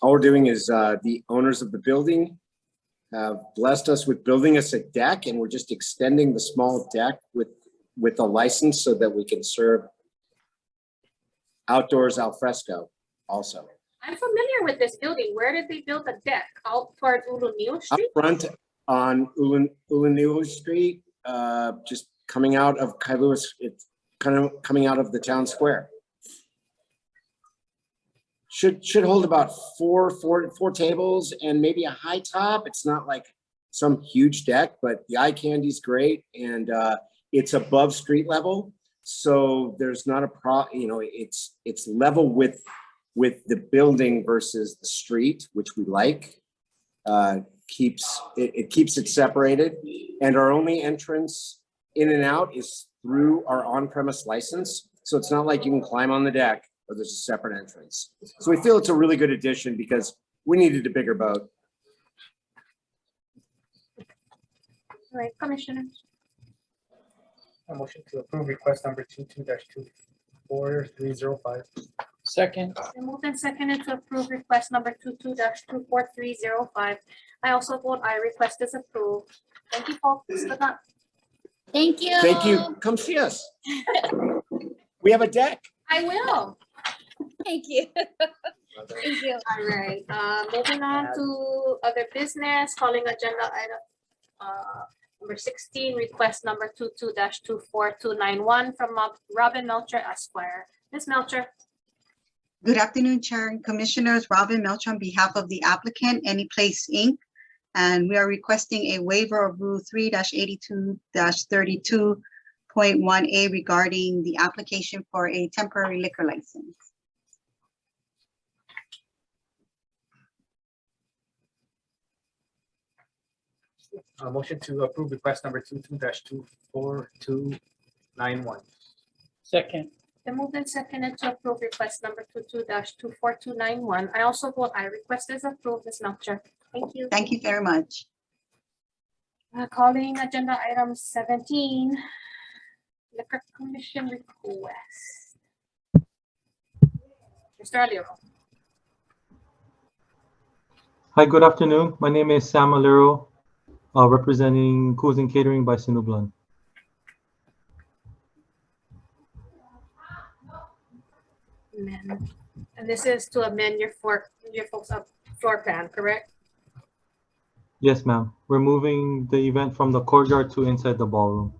All we're doing is the owners of the building have blessed us with building us a deck, and we're just extending the small deck with a license so that we can serve outdoors al fresco also. I'm familiar with this building. Where did they build the deck? Out toward Ulunio Up Street? front on Ulunio Street, just coming out of Kailua, it's kind of coming out of the town square. Should hold about four tables and maybe a high top. It's not like some huge deck, but the eye candy's great, and it's above street level, so there's not a it's level with the building versus the street, which we like. Keeps it separated, and our only entrance in and out is through our on-premise license, so it's not like you can climb on the deck or there's a separate entrance. So we feel it's a really good addition because we needed a bigger boat. All right, Commissioners. A motion to approve request number 22-24305. Second. Then moved and seconded to approve request number 22-24305. I also vote aye. Request is approved. Thank you, folks. Good luck. thank you. Thank you. Come see us. We have a deck. I will. Thank you. Thank you. All right, moving on to other business, calling agenda item number 16, request number 22-24291 from Robin Melcher Esquire. Ms. Melcher. Good afternoon, Chair and Commissioners. Robin Melcher on behalf of the applicant, Anyplace Inc. And we are requesting a waiver of Rule 3-82-32.1A regarding the application for a temporary liquor license. A motion to approve request number 22-24291. Second. The moved and seconded to approve request number 22-24291. I also vote aye. Request is approved, Ms. Melcher. Thank you. Thank you very much. Calling agenda item 17, Liquor Commission request. Mr. Aliro. Hi, good afternoon. My name is Sam Alero, representing Cools and Catering by Sinublan. And this is to amend your folks' floor plan, correct? Yes, ma'am. We're moving the event from the courtyard to inside the ballroom.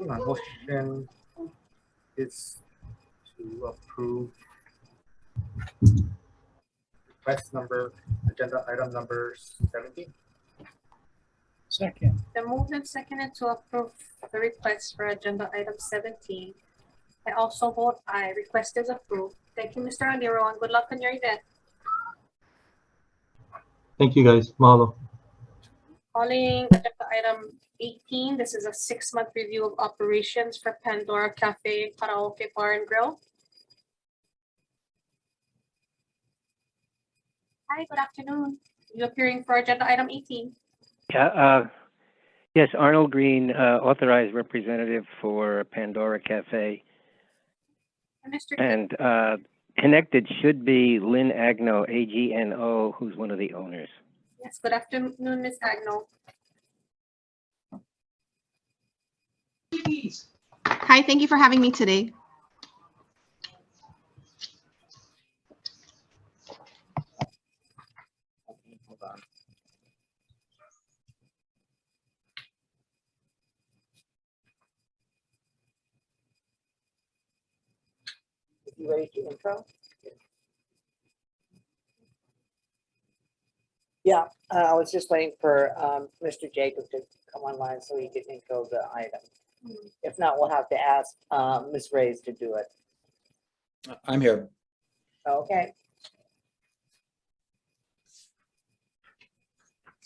My motion is to approve request number, agenda item number 17. Second. The moved and seconded to approve the request for agenda item 17. I also vote aye. Request is approved. Thank you, Mr. Aliro, and good luck on your event. Thank you, guys. Mahalo. Calling agenda item 18. This is a 6-month review of operations for Pandora Cafe, Karaoke Bar and Grill. Hi, good afternoon. You appearing for agenda item 18? Yeah, yes, Arnold Green, authorized representative for Pandora Cafe. Mr. And connected should be Lynn Agno, AGNO, who's one of the owners. Yes, good afternoon, Ms. Agno. Hi, thank you for having me today. Hold on. You ready to intro? Yeah, I was just waiting for Mr. Jacob to come online so he could intro the item. If not, we'll have to ask Ms. Reyes to do it. I'm here. Okay.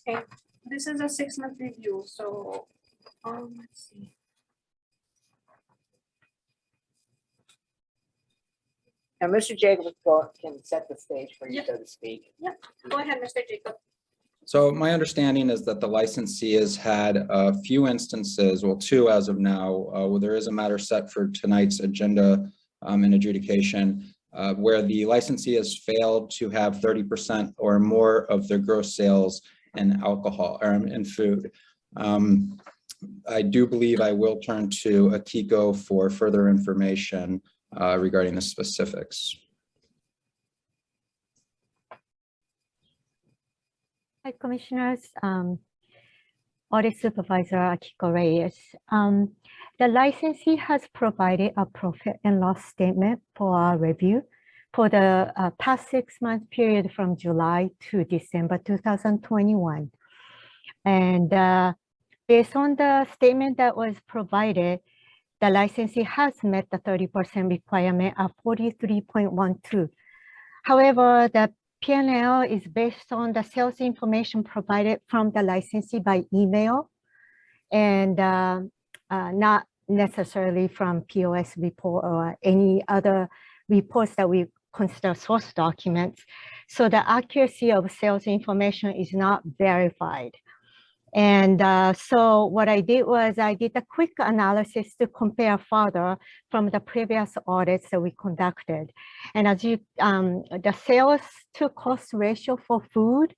Okay, this is a 6-month review, so let's see. And Mr. Jacob can set the stage for you, so to speak. Yep, go ahead, Mr. Jacob. So my understanding is that the licensee has had a few instances, well, 2 as of now, where there is a matter set for tonight's agenda and adjudication, where the licensee has failed to have 30% or more of their gross sales in alcohol or in food. I do believe I will turn to Akiko for further information regarding the specifics. Hi, Commissioners. Audit Supervisor Akiko Reyes. The licensee has provided a profit and loss statement for our review for the past 6-month period from July to December 2021. And based on the statement that was provided, the licensee has met the 30% requirement of 43.12. However, the P&L is based on the sales information provided from the licensee by email and not necessarily from POS report or any other reports that we consider source documents. So the accuracy of sales information is not verified. And so what I did was I did a quick analysis to compare further from the previous audits that we conducted. And as you, the sales to cost ratio for food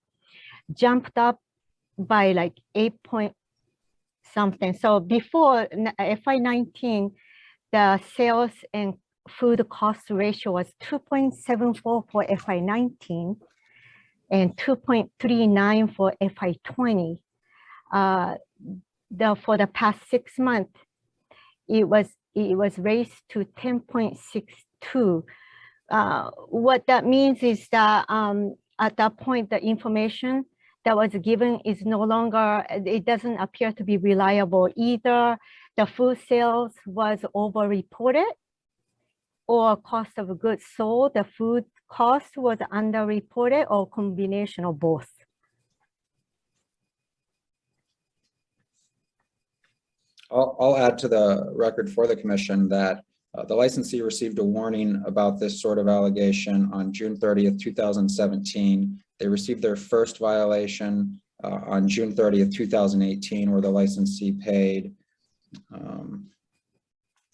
jumped up by like 8 point something. So before FY19, the sales and food cost ratio was 2.74 for FY19 and 2.39 for FY20. For the past 6 months, it was raised to 10.62. What that means is that at that point, the information that was given is no longer, it doesn't appear to be reliable. Either the food sales was overreported, or cost of goods sold, the food cost was underreported, or combination of both? I'll add to the record for the commission that the licensee received a warning about this sort of allegation on June 30th, 2017. They received their first violation on June 30th, 2018, where the licensee paid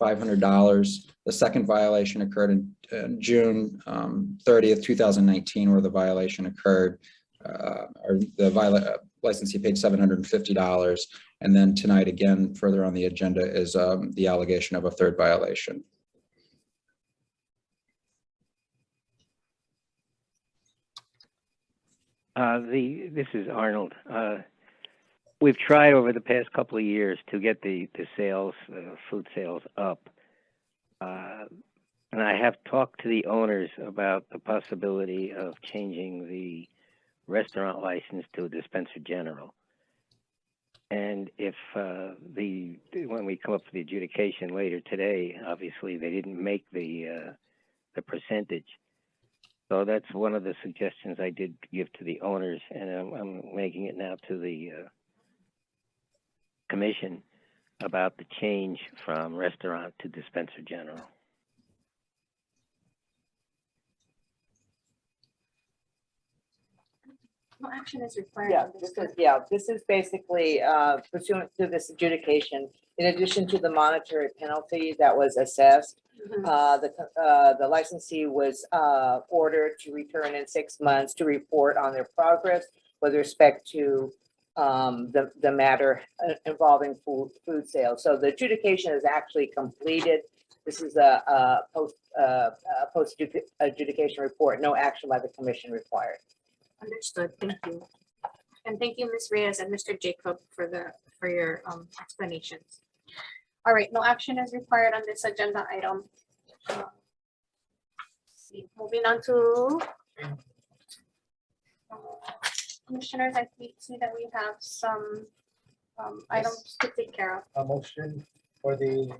$500. The second violation occurred in June 30th, 2019, where the violation occurred, or the licensee paid $750. And then tonight, again, further on the agenda is the allegation of a third violation. This is Arnold. We've tried over the past couple of years to get the sales, food sales up. And I have talked to the owners about the possibility of changing the restaurant license to a dispenser general. And if when we come up with the adjudication later today, obviously they didn't make the percentage. So that's one of the suggestions I did give to the owners, and I'm making it now to the commission about the change from restaurant to dispenser general. No action is required. Yeah, this is basically pursuant to this adjudication. In addition to the monetary penalty that was assessed, the licensee was ordered to return in 6 months to report on their progress with respect to the matter involving food sales. So the adjudication is actually completed. This is a post adjudication report. No action by the commission required. Understood. Thank you. And thank you, Ms. Reyes and Mr. Jacob for your explanations. All right, no action is required on this agenda item. Moving on to commissioners, I see that we have some items to take care of. A motion for the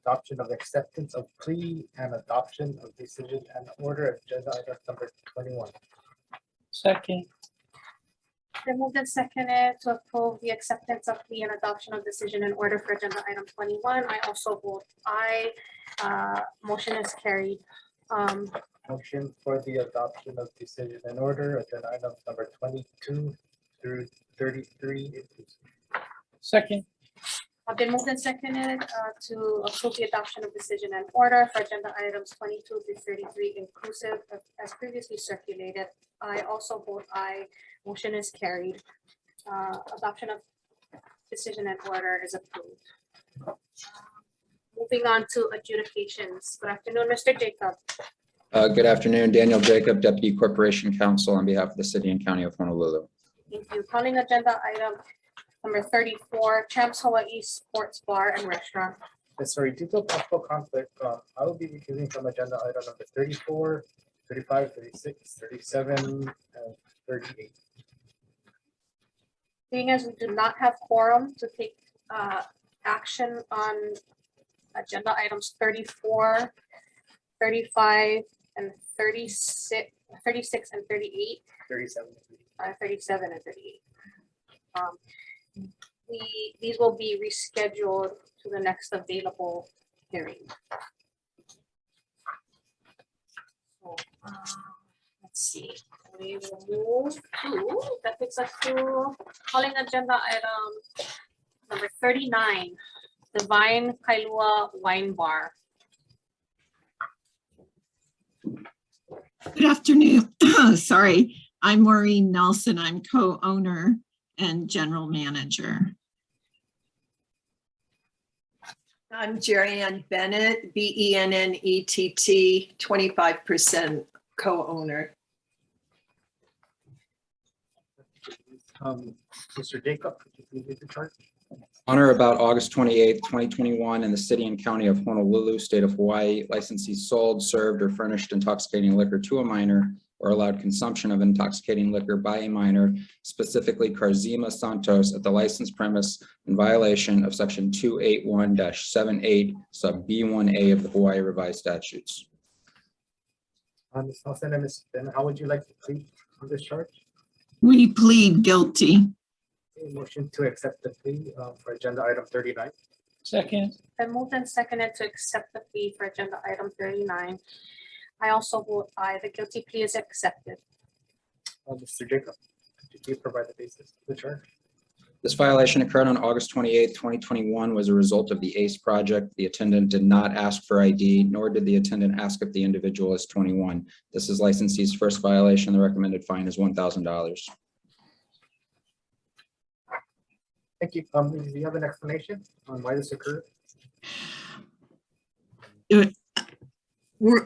adoption of acceptance of plea and adoption of decision and order, agenda item number 21. Second. Then moved and seconded to approve the acceptance of plea and adoption of decision and order for agenda item 21. I also vote aye. Motion is carried. Motion for the adoption of decision and order, agenda items number 22 through 33. Second. I've been moved and seconded to approve the adoption of decision and order for agenda items 22 through 33 inclusive as previously circulated. I also vote aye. Motion is carried. Adoption of decision and order is approved. Moving on to adjudications. Good afternoon, Mr. Jacob. Good afternoon, Daniel Jacob, Deputy Corporation Counsel on behalf of the City and County of Honolulu. Thank you. Calling agenda item number 34, Champs Hawaii Sports Bar and Restaurant. Sorry, due to a possible conflict, I will be recusing from agenda item number 34, 35, 36, 37, and 38. Being as we do not have quorum to take action on agenda items 34, 35, and 36 and 38. 37. 37 and 38. These will be rescheduled to the next available hearing. So, let's see. We will move to, that takes us to calling agenda item number 39, Divine Kailua Wine Bar. Good afternoon. Sorry, I'm Maureen Nelson. I'm co-owner and general manager. I'm Jerry Ann Bennett, BENNETT, 25% co-owner. Mr. Jacob, could you please read the chart? On or about August 28th, 2021, in the City and County of Honolulu, State of Hawaii, licensee sold, served, or furnished intoxicating liquor to a minor or allowed consumption of intoxicating liquor by a minor, specifically Carzima Santos, at the licensed premise in violation of section 281-78 sub B1A of the Hawaii Revised Statutes. Ms. Nelson and Ms. Bennett, how would you like to plead on this charge? We plead guilty. A motion to accept the plea for agenda item 39. Second. Then moved and seconded to accept the plea for agenda item 39. I also vote aye. The guilty plea is accepted. Mr. Jacob, could you provide the basis of the charge? This violation occurred on August 28, 2021, was a result of the ACE project. The attendant did not ask for ID, nor did the attendant ask if the individual is 21. This is licensee's first violation. The recommended fine is $1,000. Thank you. Do you have an explanation on why this occurred?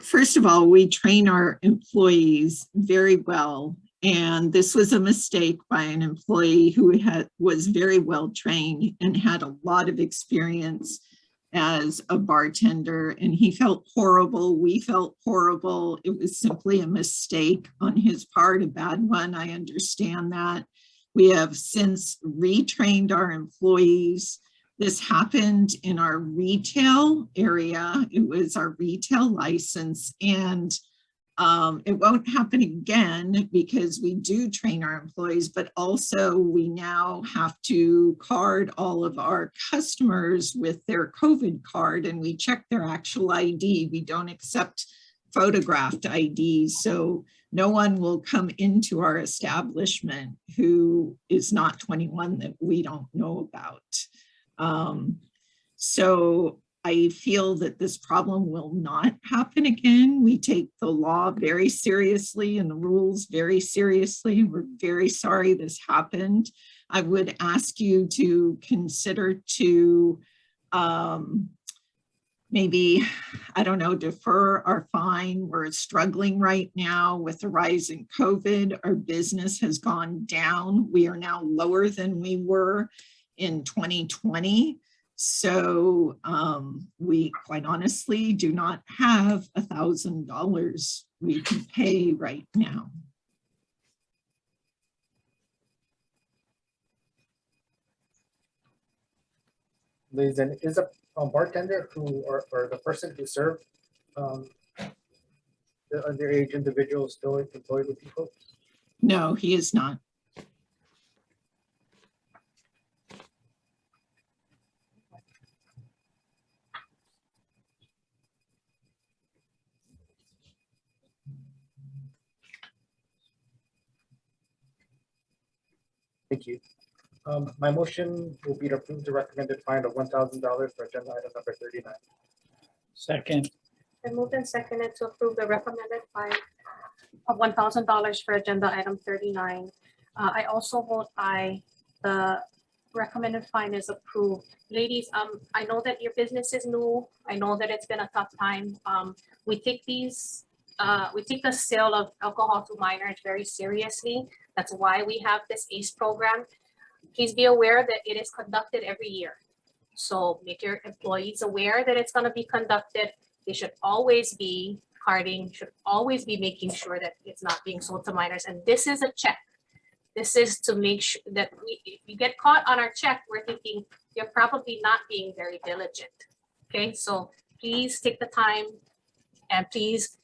First of all, we train our employees very well. And this was a mistake by an employee who was very well trained and had a lot of experience as a bartender, and he felt horrible. We felt horrible. It was simply a mistake on his part, a bad one. I understand that. We have since retrained our employees. This happened in our retail area. It was our retail license, and it won't happen again because we do train our employees, but also we now have to card all of our customers with their COVID card, and we check their actual ID. We don't accept photographed IDs. So no one will come into our establishment who is not 21 that we don't know about. So I feel that this problem will not happen again. We take the law very seriously and the rules very seriously. We're very sorry this happened. I would ask you to consider to maybe, I don't know, defer our fine. We're struggling right now with the rise in COVID. Our business has gone down. We are now lower than we were in 2020. So we quite honestly do not have $1,000 we can pay right now. Liz, and is a bartender who or the person who served the underage individual still employed with people? No, he is not. Thank you. My motion will be to approve the recommended fine of $1,000 for agenda item number 39. Second. Then moved and seconded to approve the recommended fine of $1,000 for agenda item 39. I also vote aye. The recommended fine is approved. Ladies, I know that your business is new. I know that it's been a tough time. We take the sale of alcohol to minors very seriously. That's why we have this ACE program. Please be aware that it is conducted every year. So make your employees aware that it's going to be conducted. They should always be carding, should always be making sure that it's not being sold to minors. And this is a check. This is to make sure that if we get caught on our check, we're thinking you're probably not being very diligent. Okay, so please take the time and please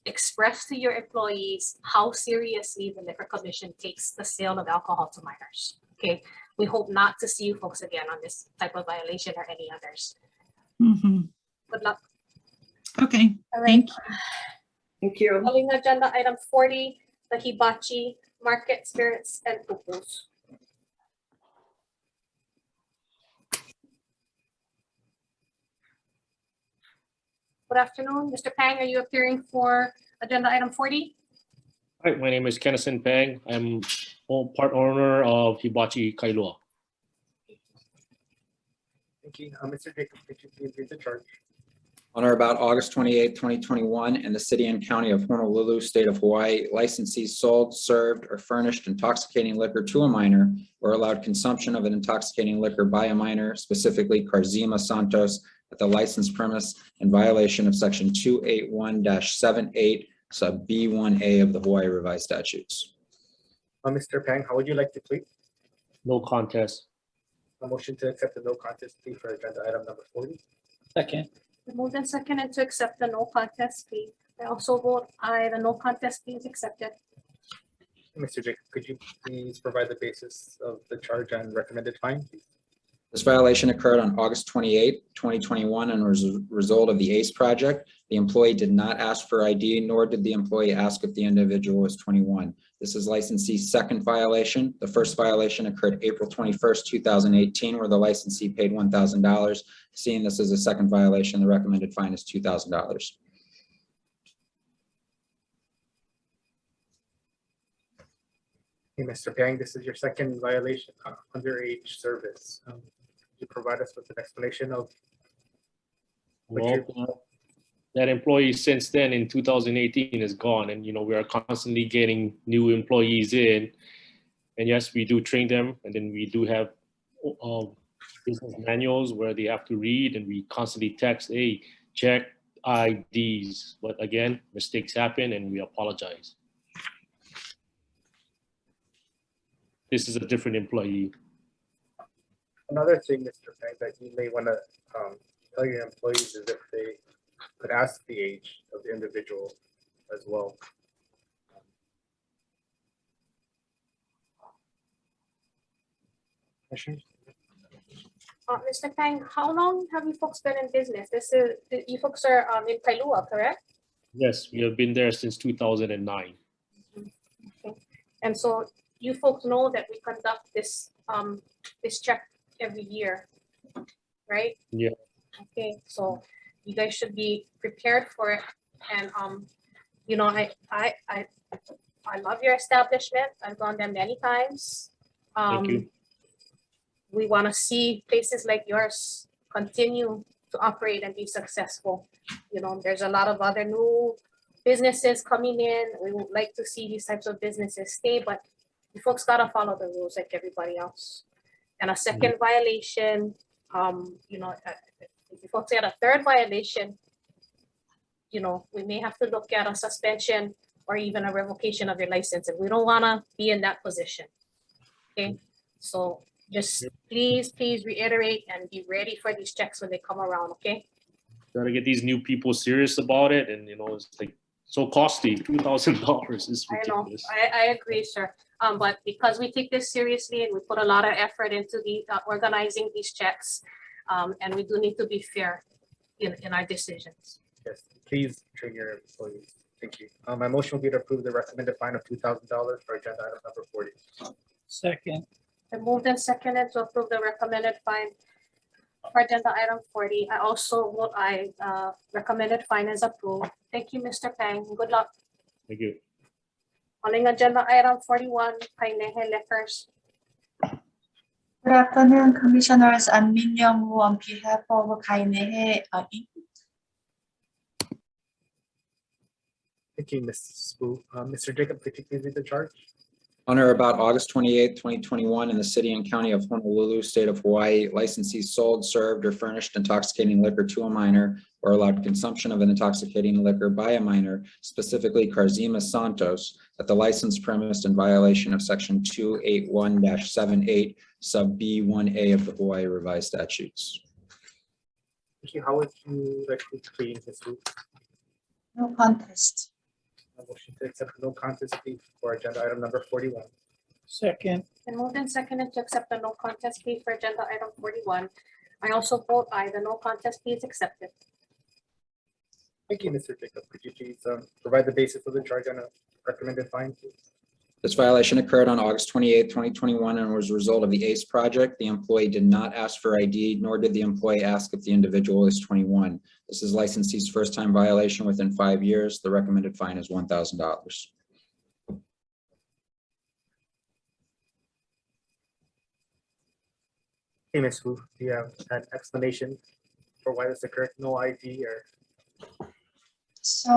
express to your employees how seriously the Liquor Commission takes the sale of alcohol to minors. Okay, we hope not to see you folks again on this type of violation or any others. Good luck. Okay, all right. Thank you. Thank you. Calling agenda item 40, the Hibachi Market Spirits and Pupus. Good afternoon, Mr. Pang. Are you appearing for agenda item 40? Hi, my name is Kennison Pang. I'm part owner of Hibachi Kailua. Thank you. Mr. Jacob, could you please read the charge? On or about August 28, 2021, in the city and county of Honolulu, state of Hawaii, licensees sold, served, or furnished intoxicating liquor to a minor or allowed consumption of an intoxicating liquor by a minor, specifically Carzima Santos, at the licensed premise in violation of section 281-78 sub B1A of the Hawaii Revised Statutes. Mr. Pang, how would you like to plead? No contest. A motion to accept the no contest plea for agenda item number 40. Second. Moved and seconded to accept the no contest plea. I also vote aye, the no contest plea is accepted. Mr. Jacob, could you please provide the basis of the charge and recommended fine? This violation occurred on August 28, 2021, and was a result of the ACE project. The employee did not ask for ID, nor did the employee ask if the individual was 21. This is licensee's second violation. The first violation occurred April 21st, 2018, where the licensee paid $1,000. Seeing this as a second violation, the recommended fine is $2,000. Hey, Mr. Pang, this is your second violation of underage service. Could you provide us with an explanation of what Well, that employee since then in 2018 is gone, and we are constantly getting new employees in. And yes, we do train them, and then we do have business manuals where they have to read, and we constantly text, hey, check IDs. But again, mistakes happen, and we apologize. This is a different employee. Another thing, Mr. Pang, that you may want to tell your employees is if they could ask the age of the individual as well. Mr. Pang, how long have you folks been in business? You folks are in Kailua, correct? Yes, we have been there since 2009. Okay. And so you folks know that we conduct this this check every year, right? Yeah. Okay, so you guys should be prepared for it. And I love your establishment. I've gone there many times. Thank you. We want to see places like yours continue to operate and be successful. There's a lot of other new businesses coming in. We would like to see these types of businesses stay, but you folks gotta follow the rules like everybody else. And a second violation, if you folks had a third violation, we may have to look at a suspension or even a revocation of your license, and we don't wanna be in that position. Okay, so just please reiterate and be ready for these checks when they come around, okay? Gotta get these new people serious about it, and it's like so costly. $2,000 is I know, ridiculous. I agree, sir. But because we take this seriously and we put a lot of effort into the organizing these checks, and we do need to be fair in our decisions. Yes, please train your employees. Thank you. My motion will be to approve the recommended fine of $2,000 for agenda item number 40. Second. And moved and seconded to approve the recommended fine for agenda item 40. I also vote aye. Recommended fine is approved. Thank you, Mr. Pang. Good luck. Thank you. Calling agenda item 41, Kainehe Liquors. Good afternoon, Commissioners. I'm Min Young Woo on behalf of Kainehe Inc. Thank you, Ms. Wu. Mr. Jacob, could you please read the charge? On or about August 28, 2021, in the city and county of Honolulu, state of Hawaii, licensees sold, served, or furnished intoxicating liquor to a minor or allowed consumption of an intoxicating liquor by a minor, specifically Carzima Santos, at the licensed premise in violation of section 281-78 sub B1A of the Hawaii Revised Statutes. Thank you. How would you like to plead, Ms. Wu? No contest. A motion to accept the no contest plea for agenda item number 41. Second. And moved and seconded to accept the no contest plea for agenda item 41. I also vote aye. The no contest plea is accepted. Thank you, Mr. Jacob. Could you please provide the basis of the charge and a recommended fine, please? This violation occurred on August 28, 2021, and was a result of the ACE project. The employee did not ask for ID, nor did the employee ask if the individual is 21. This is licensee's first-time violation within 5 years. The recommended fine is $1,000. Hey, Ms. Wu, do you have an explanation for why this occurred? No ID or? So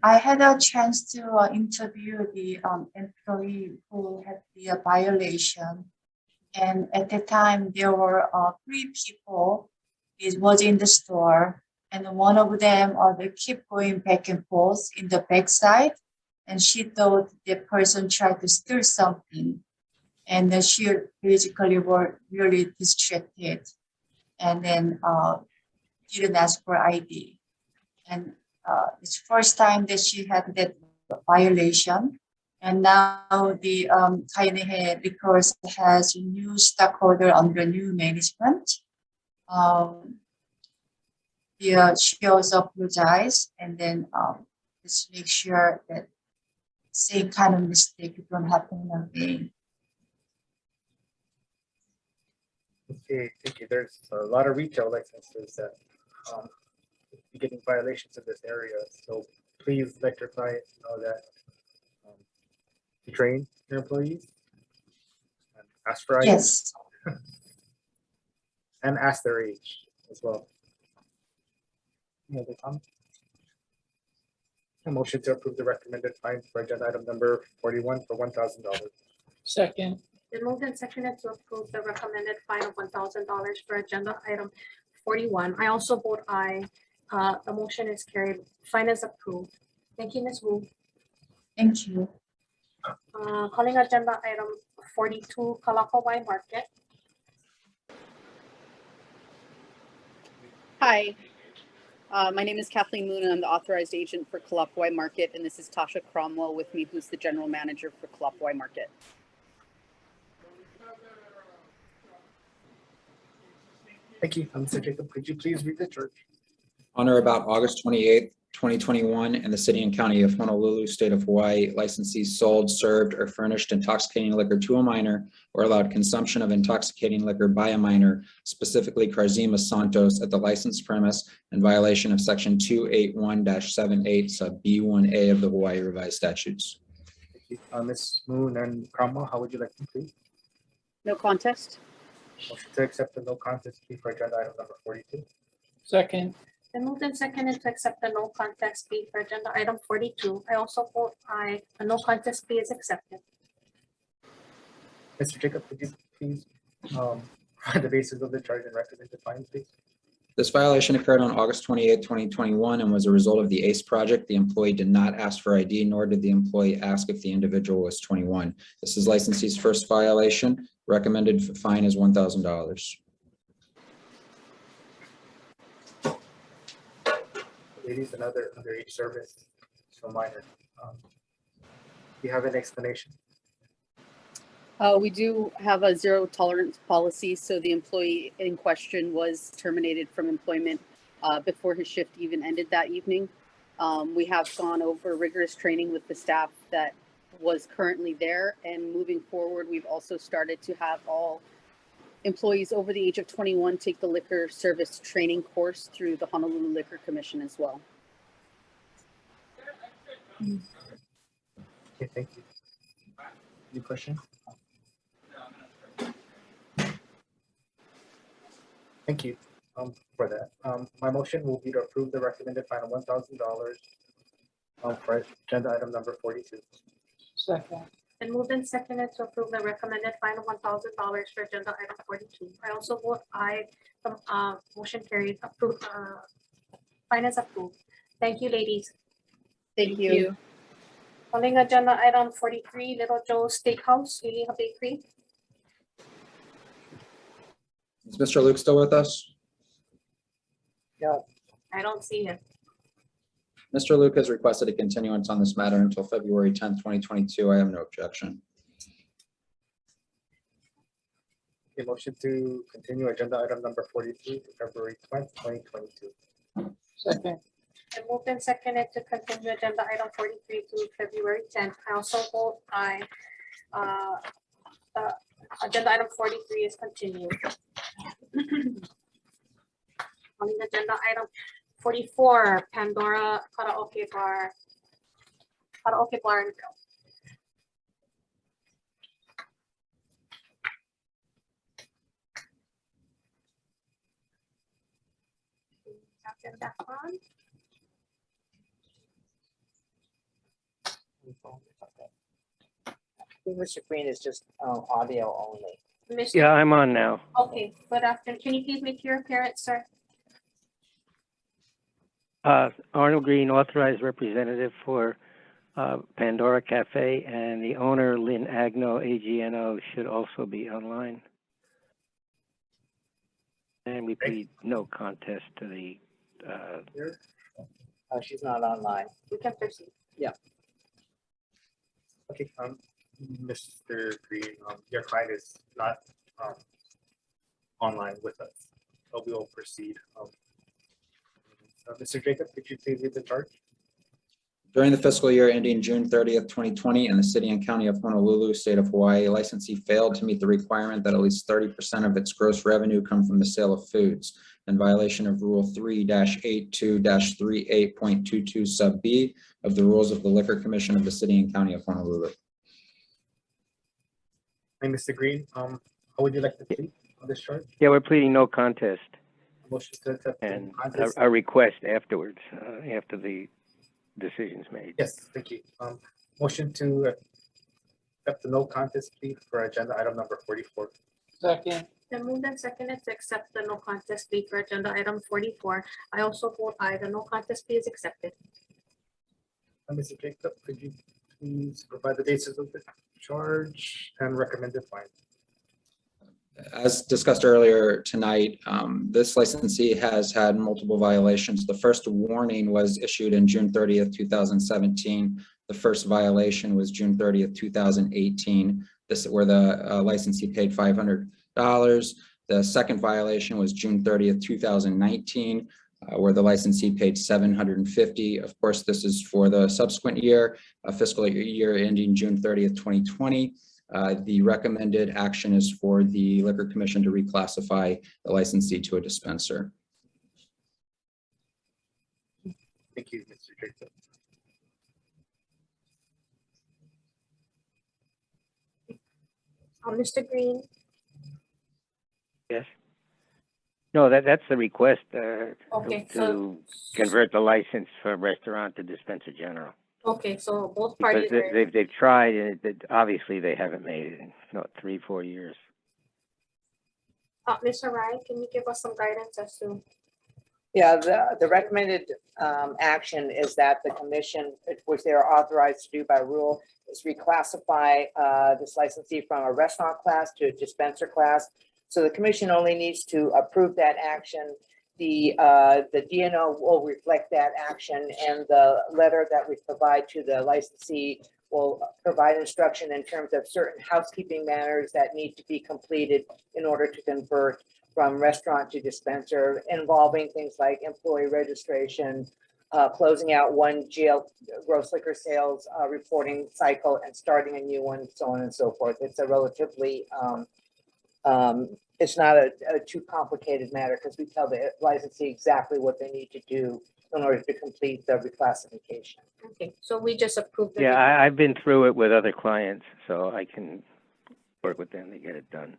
I had a chance to interview the employee who had the violation. And at the time, there were 3 people. It was in the store. And one of them, they keep going back and forth in the backside. And she thought the person tried to steal something. And then she basically were really distracted. And then didn't ask for ID. And it's first time that she had that violation. And now the Kainei Liquors has a new stockholder under new management. She also apologized, and then just make sure that same kind of mistake don't happen again. Okay, thank you. There's a lot of retail licenses that be getting violations in this area. So please let your clients know that you train your employees and ask for ID. Yes. And ask their age as well. Any other comments? A motion to approve the recommended fine for agenda item number 41 for $1,000. Second. Then moved and seconded to approve the recommended fine of $1,000 for agenda item 41. I also vote aye. The motion is carried. Fine is approved. Thank you, Ms. Wu. Thank you. Calling agenda item 42, Kalakawai Market. Hi, my name is Kathleen Moon and I'm the authorized agent for Kalakawai Market, and this is Tasha Cromwell with me, who's the general manager for Kalakawai Market. Thank you. Mr. Jacob, could you please read the charge? On or about August 28th, 2021, in the city and county of Honolulu, state of Hawaii, licensees sold, served, or furnished intoxicating liquor to a minor or allowed consumption of intoxicating liquor by a minor, specifically Carzima Santos, at the licensed premise in violation of section 281-78 sub B1A of the Hawaii Revised Statutes. Thank you. Ms. Moon and Cromwell, how would you like to plead? No contest. Motion to accept the no contest plea for agenda item number 42. Second. Then moved and seconded to accept the no contest plea for agenda item 42. I also vote aye. The no contest plea is accepted. Mr. Jacob, could you please provide the basis of the charge and recommend the fine, please? This violation occurred on August 28, 2021, and was a result of the ACE project. The employee did not ask for ID, nor did the employee ask if the individual was 21. This is licensee's first violation. Recommended fine is $1,000. Ladies and other underage service to a minor. Do you have an explanation? We do have a zero tolerance policy, so the employee in question was terminated from employment before his shift even ended that evening. We have gone over rigorous training with the staff that was currently there, and moving forward, we've also started to have all employees over the age of 21 take the liquor service training course through the Honolulu Liquor Commission as well. Okay, thank you. Any question? Thank you for that. My motion will be to approve the recommended fine of $1,000 for agenda item number 42. Second. Then moved and seconded to approve the recommended fine of $1,000 for agenda item 42. I also vote aye. The motion carried. Approved. Fine is approved. Thank you, ladies. Thank you. Calling agenda item 43, Little Joe's Steakhouse, Iliha Bakery. Is Mr. Luke still with us? No, I don't see him. Mr. Luke has requested a continuance on this matter until February 10th, 2022. I have no objection. A motion to continue agenda item number 43 to February 10th, 2022. Second. And moved and seconded to continue agenda item 43 to February 10th. I also vote aye. Agenda item 43 is continued. On the agenda item 44, Pandora Karaoke Bar. Karaoke Bar and Grill. After that one. I think Mr. Green is just audio only. Mr. Yeah, I'm on now. Okay, good afternoon. Can you please make your appearance, sir? Arnold Green, authorized representative for Pandora Cafe, and the owner, Lynn Agno, AGNO, should also be online. And we plead no contest to the, She's not online. We can proceed. Okay, Mr. Green, your client is not online with us, but we will proceed. Mr. Jacob, could you please lead the charge? During the fiscal year ending June 30th, 2020, in the city and county of Honolulu, state of Hawaii, licensee failed to meet the requirement that at least 30% of its gross revenue come from the sale of foods, in violation of Rule 3-82-38.22 sub B of the rules of the Liquor Commission of the city and county of Honolulu. Hey, Mr. Green, how would you like to plead on this charge? yeah, we're pleading no contest, Motion to accept. and contest. a request afterwards, after the decision's made. Yes, thank you. Motion to accept the no contest plea for agenda item number 44. Second. Then moved and seconded to accept the no contest plea for agenda item 44. I also vote aye. The no contest plea is accepted. Mr. Jacob, could you please provide the basis of the charge and recommended fine? As discussed earlier tonight, this licensee has had multiple violations. The first warning was issued in June 30th, 2017. The first violation was June 30th, 2018. This is where the licensee paid $500. The second violation was June 30th, 2019, where the licensee paid $750. Of course, this is for the subsequent year, fiscal year ending June 30th, 2020. The recommended action is for the Liquor Commission to reclassify the licensee to a dispenser. Thank you, Mr. Jacob. Mr. Green, Yes? No, that's the request, okay, to so, convert the license from restaurant to dispenser general. okay, so both Because parties are, they've tried, and obviously they haven't made it in, 3-4 years. Mr. Rai, can you give us some guidance as to? Yeah, the recommended action is that the commission, which they are authorized to do by rule, is reclassify this licensee from a restaurant class to a dispenser class. So the commission only needs to approve that action. The DNO will reflect that action, and the letter that we provide to the licensee will provide instruction in terms of certain housekeeping matters that need to be completed in order to convert from restaurant to dispenser, involving things like employee registration, closing out one jail gross liquor sales reporting cycle and starting a new one, so on and so forth. It's a relatively, it's not a too complicated matter because we tell the licensee exactly what they need to do in order to complete the reclassification. Okay, so we just approved. Yeah, I've been through it with other clients, so I can work with them to get it done.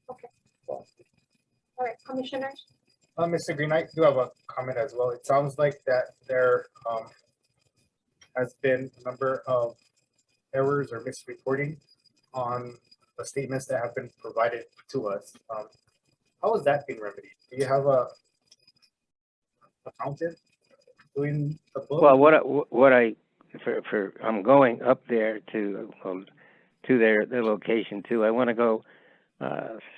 Okay. All right, commissioners. Mr. Green, I do have a comment as well. It sounds like that there has been a number of errors or misreporting on the statements that have been provided to us. How is that being remedied? Do you have a accountant doing the book? Well, I'm going up there to their location too. I want to go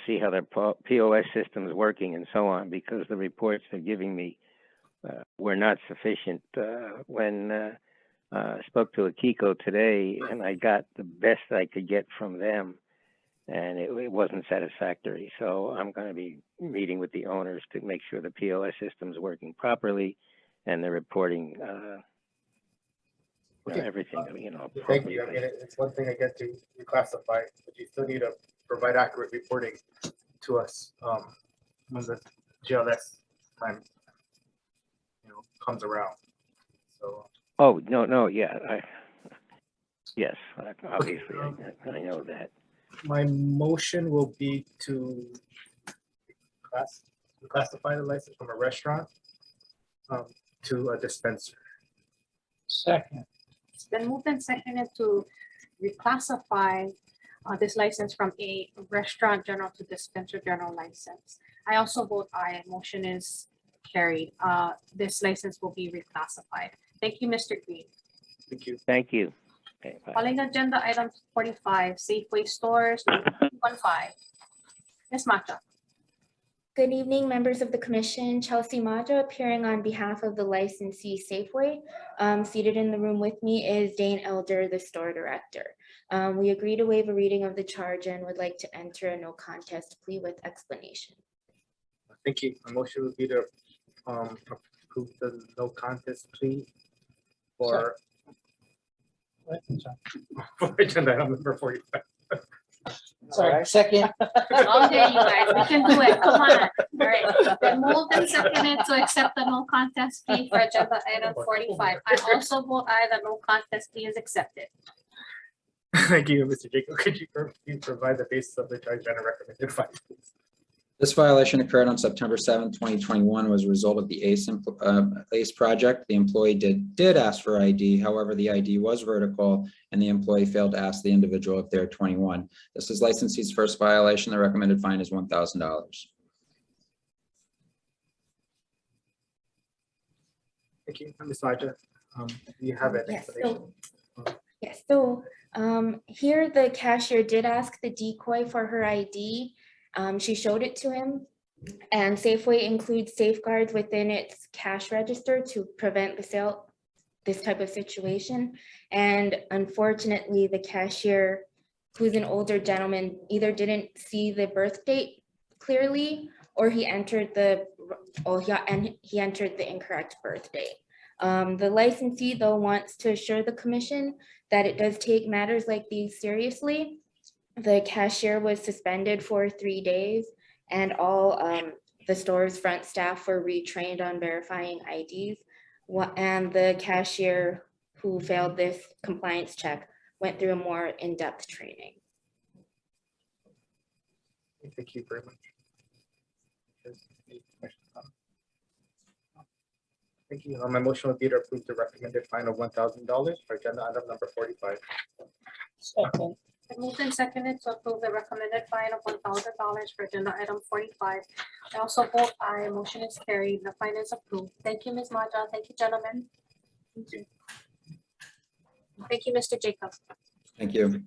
see how their POS system is working and so on, because the reports they're giving me were not sufficient. When I spoke to Akiko today, and I got the best I could get from them, and it wasn't satisfactory. So I'm going to be meeting with the owners to make sure the POS system is working properly and the reporting, everything, Thank you. I mean, it's one thing I get to reclassify, but you still need to provide accurate reporting to us when the GLS time, comes around. So. Oh, no, yeah. Yes, obviously, I know that. My motion will be to classify the license from a restaurant to a dispenser. Second. It's been moved and seconded to reclassify this license from a restaurant general to dispenser general license. I also vote aye. Motion is carried. This license will be reclassified. Thank you, Mr. Green. Thank you. Thank you. Okay, bye. Calling agenda item 45, Safeway Stores, 215. Ms. Mata. Good evening, members of the commission. Chelsea Maja appearing on behalf of the licensee Safeway. Seated in the room with me is Dane Elder, the store director. We agree to waive a reading of the charge and would like to enter a no contest plea with explanation. Thank you. A motion would be to approve the no contest plea for agenda item number 45. Sorry, second. All day, you guys. We can do it. Come on. All right. Then moved and seconded to accept the no contest plea for agenda item 45. I also vote aye. The no contest plea is accepted. Thank you, Mr. Jacob. Could you provide the basis of the charge and a recommended fine, please? This violation occurred on September 7th, 2021, was a result of the ACE project. The employee did ask for ID. However, the ID was vertical and the employee failed to ask the individual if they're 21. This is licensee's first violation. The recommended fine is $1,000. Thank you. Ms. Maja, do you have an explanation? Yes, so here the cashier did ask the decoy for her ID. She showed it to him, and Safeway includes safeguards within its cash register to prevent this type of situation. And unfortunately, the cashier, who's an older gentleman, either didn't see the birth date clearly, or he entered the incorrect birth date. The licensee, though, wants to assure the commission that it does take matters like these seriously. The cashier was suspended for 3 days, and all the store's front staff were retrained on verifying IDs. And the cashier who failed this compliance check went through a more in-depth training. Thank you very much. Thank you. My motion would be to approve the recommended fine of $1,000 for agenda item number 45. Second. Moved and seconded to approve the recommended fine of $1,000 for agenda item 45. I also vote aye. Motion is carried. The fine is approved. Thank you, Ms. Maja. Thank you, gentlemen. Thank you. Thank you, Mr. Jacob. Thank you.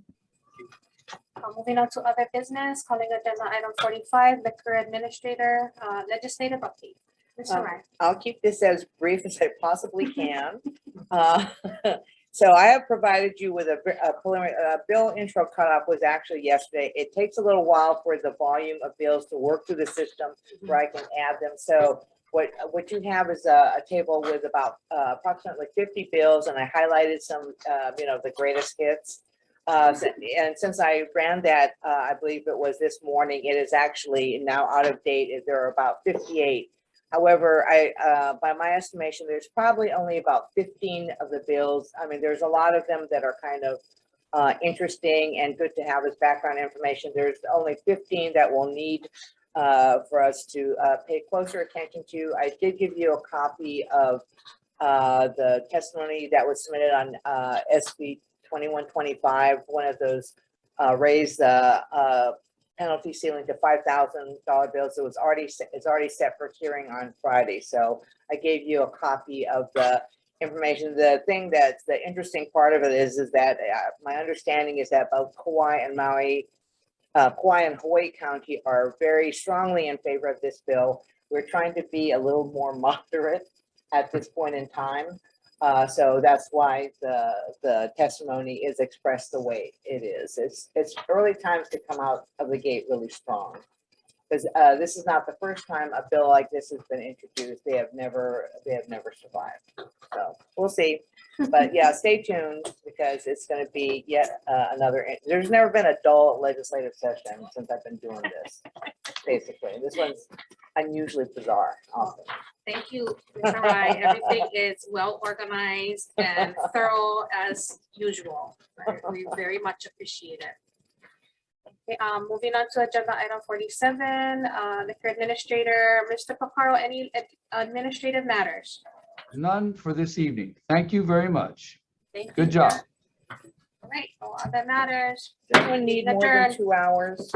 Moving on to other business, calling agenda item 45, liquor administrator, legislative update. Mr. Ryan. I'll keep this as brief as I possibly can. So I have provided you with a preliminary bill intro cutoff was actually yesterday. It takes a little while for the volume of bills to work through the system where I can add them. So what you have is a table with about approximately 50 bills, and I highlighted some, the greatest hits. And since I ran that, I believe it was this morning, it is actually now out of date. There are about 58. However, by my estimation, there's probably only about 15 of the bills. I mean, there's a lot of them that are kind of interesting and good to have as background information. There's only 15 that we'll need for us to pay closer attention to. I did give you a copy of the testimony that was submitted on SB 2125. One of those raised penalty ceiling to $5,000 bills. It's already set for hearing on Friday. So I gave you a copy of the information. The thing that's the interesting part of it is that my understanding is that both Kauai and Hawaii County are very strongly in favor of this bill. We're trying to be a little more moderate at this point in time. So that's why the testimony is expressed the way it is. It's early times to come out of the gate really strong, because this is not the first time a bill like this has been introduced. They have never survived. So we'll see. But yeah, stay tuned, because it's going to be yet another. There's never been a dull legislative session since I've been doing this. Basically, this one's unusually bizarre. Often. Thank you, Mr. Rai. Everything is well organized and thorough as usual. We very much appreciate it. Okay, moving on to agenda item 47, liquor administrator, Mr. Pacaro, any administrative matters? None for this evening. Thank you very much. Thank you. Good job. All right, no other matters. Does anyone need more than 2 hours?